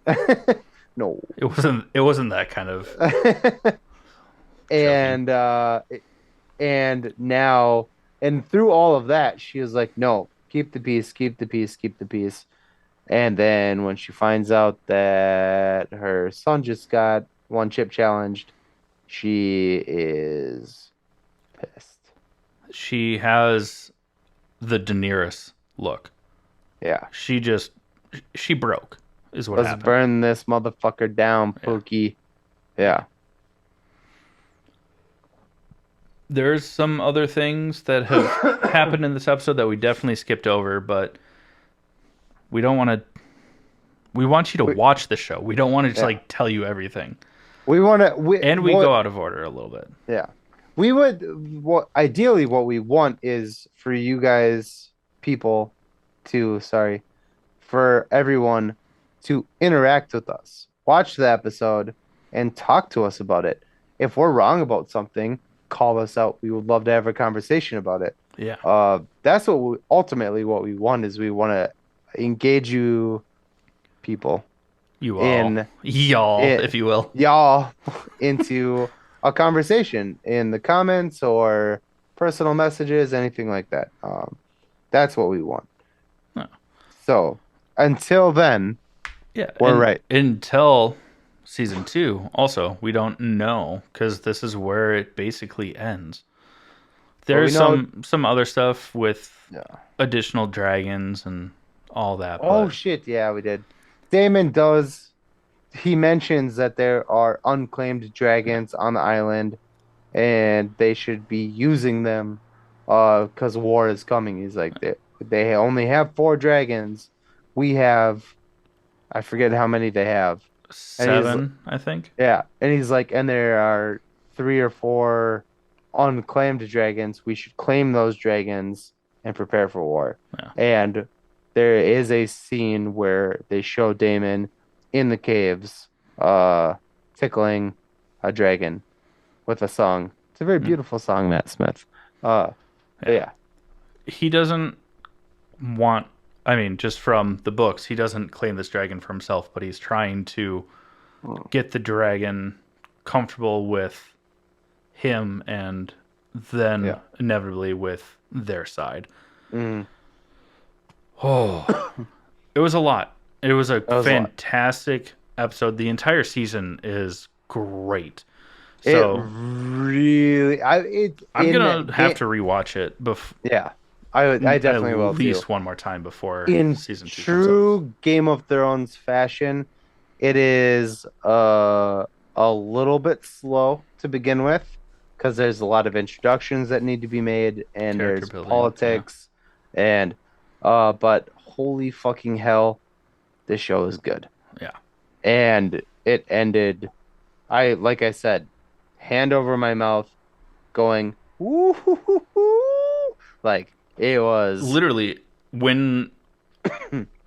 no. It wasn't that kind of and now through all of that, she was like, no, keep the peace, keep the peace, keep the peace. And then when she finds out that her son just got one chip challenged, she is pissed. She has the Daenerys look. Yeah. She broke, is what Let's happened. burn this motherfucker down, Pookie. Yeah. There's some other things that have happened in this episode that we definitely skipped over, but we don't want to. We want you to watch the show. We don't want to just tell you everything. We want to, we go out of order a little bit. Yeah, we would. Ideally, what we want is for you guys, for everyone to interact with us, watch the episode, and talk to us about it. If we're wrong about something, call us out. We would love to have a conversation about it. Yeah. That's ultimately what we want, is we want to engage you people. Y'all, if you will. Y'all into a conversation in the comments or personal messages, anything like that. That's what we want. Oh. So until then, Yeah, we're and right. until season 2. Also, we don't know because this is where it basically ends. But we There's know. some other stuff with Yeah. additional dragons and all that, Oh but shit! Yeah, we did. Damon does. He mentions that there are unclaimed dragons on the island, and they should be using them, because war is coming. He's like they only have 4 dragons. We have, I forget how many they have, and he's 7, I think. yeah, and he's like, and there are 3 or 4 unclaimed dragons. We should claim those dragons and prepare for war. Yeah. And there is a scene where they show Damon in the caves, tickling a dragon with a song. It's a very beautiful song, Matt Smith. Yeah, He doesn't want, I mean, just from the books, he doesn't claim this dragon for himself, but he's trying to get the dragon comfortable with him and then yeah. inevitably with their side. Mm, Oh, it was a lot. It was a was a lot. fantastic episode. The entire season is great. it So really, I'm in gonna have to rewatch it yeah. I definitely will at too. least one more time before In season 2 comes out. true Game of Thrones fashion, it is a little bit slow to begin with because there's a lot of introductions that need to be made and Character there's building, politics and but holy fucking hell, this show is good. Yeah. And it ended, like I said, hand over my mouth, going woo hoo hoo hoo. Like it was Literally, when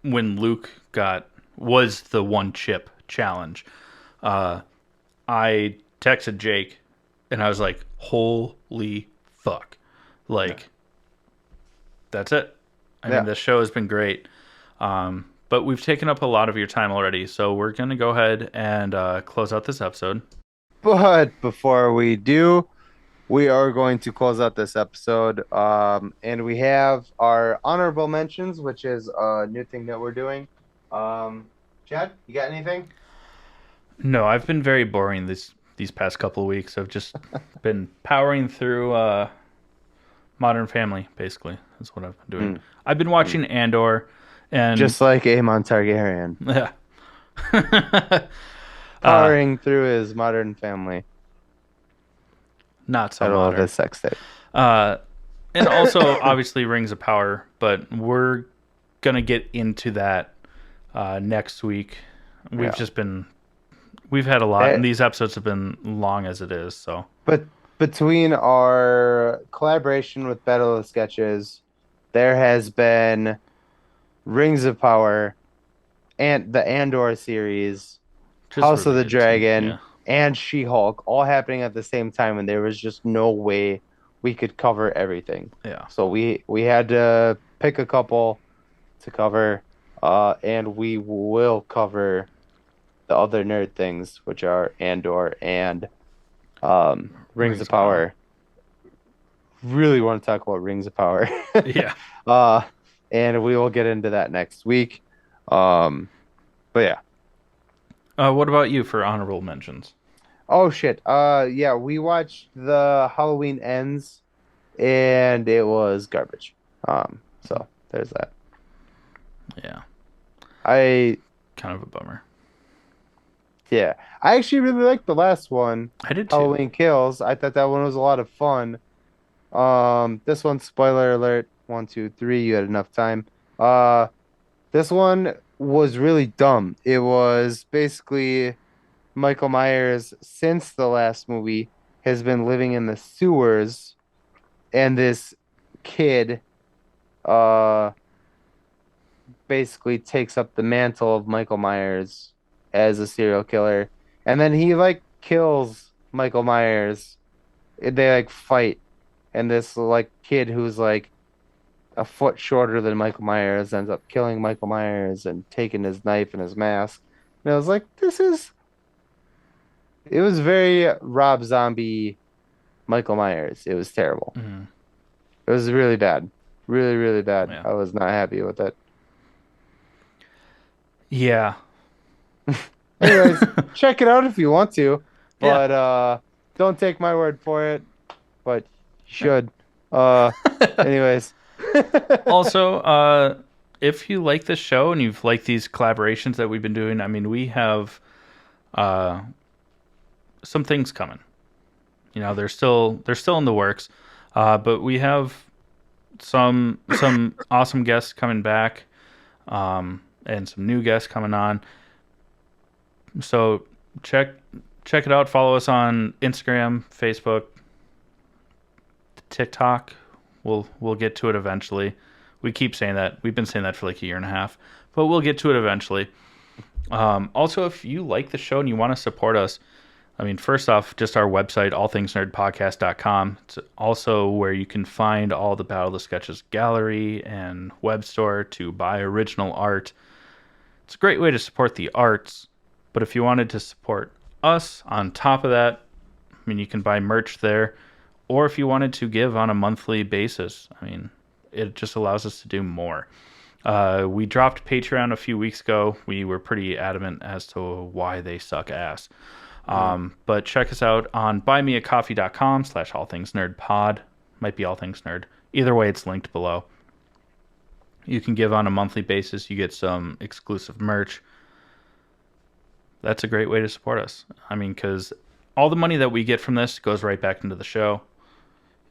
Luke was the one chip challenge, I texted Jake and I was like, "Holy fuck!" Like, that's it. I Yeah. mean, this show has been great, but we've taken up a lot of your time already, so we're gonna go ahead and close out this episode. But before we do, we are going to close out this episode. And we have our honorable mentions, which is a new thing that we're doing. Chad, you got anything? No, I've been very boring these past couple of weeks. I've just been powering through Modern Family, basically. That's what I've been doing. I've been watching Andor, and Just like Aemon Targaryen, yeah, powering through his Modern Family. not so Title of modern. his sex tape. And also, obviously, Rings of Power, but we're gonna get into that next week. We've had a lot, and these episodes have been long as it is. So, But between our collaboration with Battle of the Sketches, there has been Rings of Power and the Andor series, just House of the related to- Dragon, yeah. and She-Hulk all happening at the same time, and there was just no way we could cover everything. Yeah. So we had to pick a couple to cover, and we will cover the other nerd things, which are Andor and Rings of Power. Really want to talk about Rings of Power. Yeah. And we will get into that next week. But yeah. What about you for honorable mentions? Oh shit. Yeah, we watched the Halloween Ends, and it was garbage. So there's that. Yeah. Kind of a bummer. Yeah, I actually really liked the last one, I did too. Halloween Kills. I thought that one was a lot of fun. This one, spoiler alert, 1, 2, 3, you had enough time. This one was really dumb. It was basically Michael Myers, since the last movie, has been living in the sewers, and this kid, basically takes up the mantle of Michael Myers as a serial killer, and then he like kills Michael Myers. They like fight, and this like kid who's like a foot shorter than Michael Myers ends up killing Michael Myers and taking his knife and his mask. And I was like, it was very Rob Zombie Michael Myers. It was terrible. Mm-hmm. It was really bad. Really, really bad. Yeah. I was not happy with it. Yeah. Anyways, check it out if you want to, Yeah. but don't take my word for it. But you should. Uh, anyways. Also, if you like this show and you've liked these collaborations that we've been doing, I mean, we have uh, some things coming. You know, they're still in the works, but we have some awesome guests coming back, and some new guests coming on. So check check it out. Follow us on Instagram, Facebook, TikTok. We'll get to it eventually. We keep saying that. We've been saying that for like a year and a half, but we'll get to it eventually. Also, if you like the show and you want to support us, I mean, first off, just our website, allthingsnerdpodcast.com. It's also where you can find all the Battle of the Sketches gallery and web store to buy original art. It's a great way to support the arts, but if you wanted to support us on top of that, I mean, you can buy merch there, or if you wanted to give on a monthly basis, I mean, it just allows us to do more. We dropped Patreon a few weeks ago. We were pretty adamant as to why they suck ass. But check us out on buymeacoffee.com/allthingsnerdpod. Might be all things nerd. Either way, it's linked below. You can give on a monthly basis. You get some exclusive merch. That's a great way to support us. I mean, because all the money that we get from this goes right back into the show.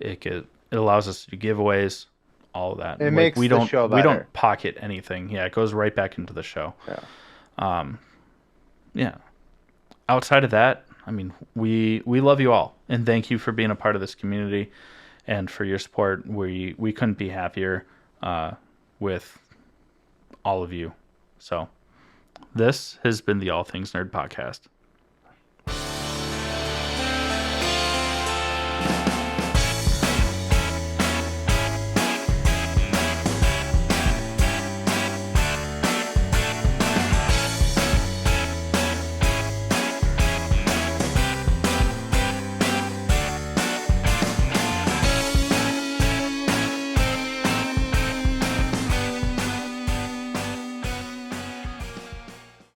It allows us to do giveaways, all of that. It makes we the don't show we better. don't pocket anything. Yeah, it goes right back into the show. Yeah. Yeah. Outside of that, I mean, we love you all, and thank you for being a part of this community and for your support. We couldn't be happier with all of you. So this has been the All Things Nerd Podcast.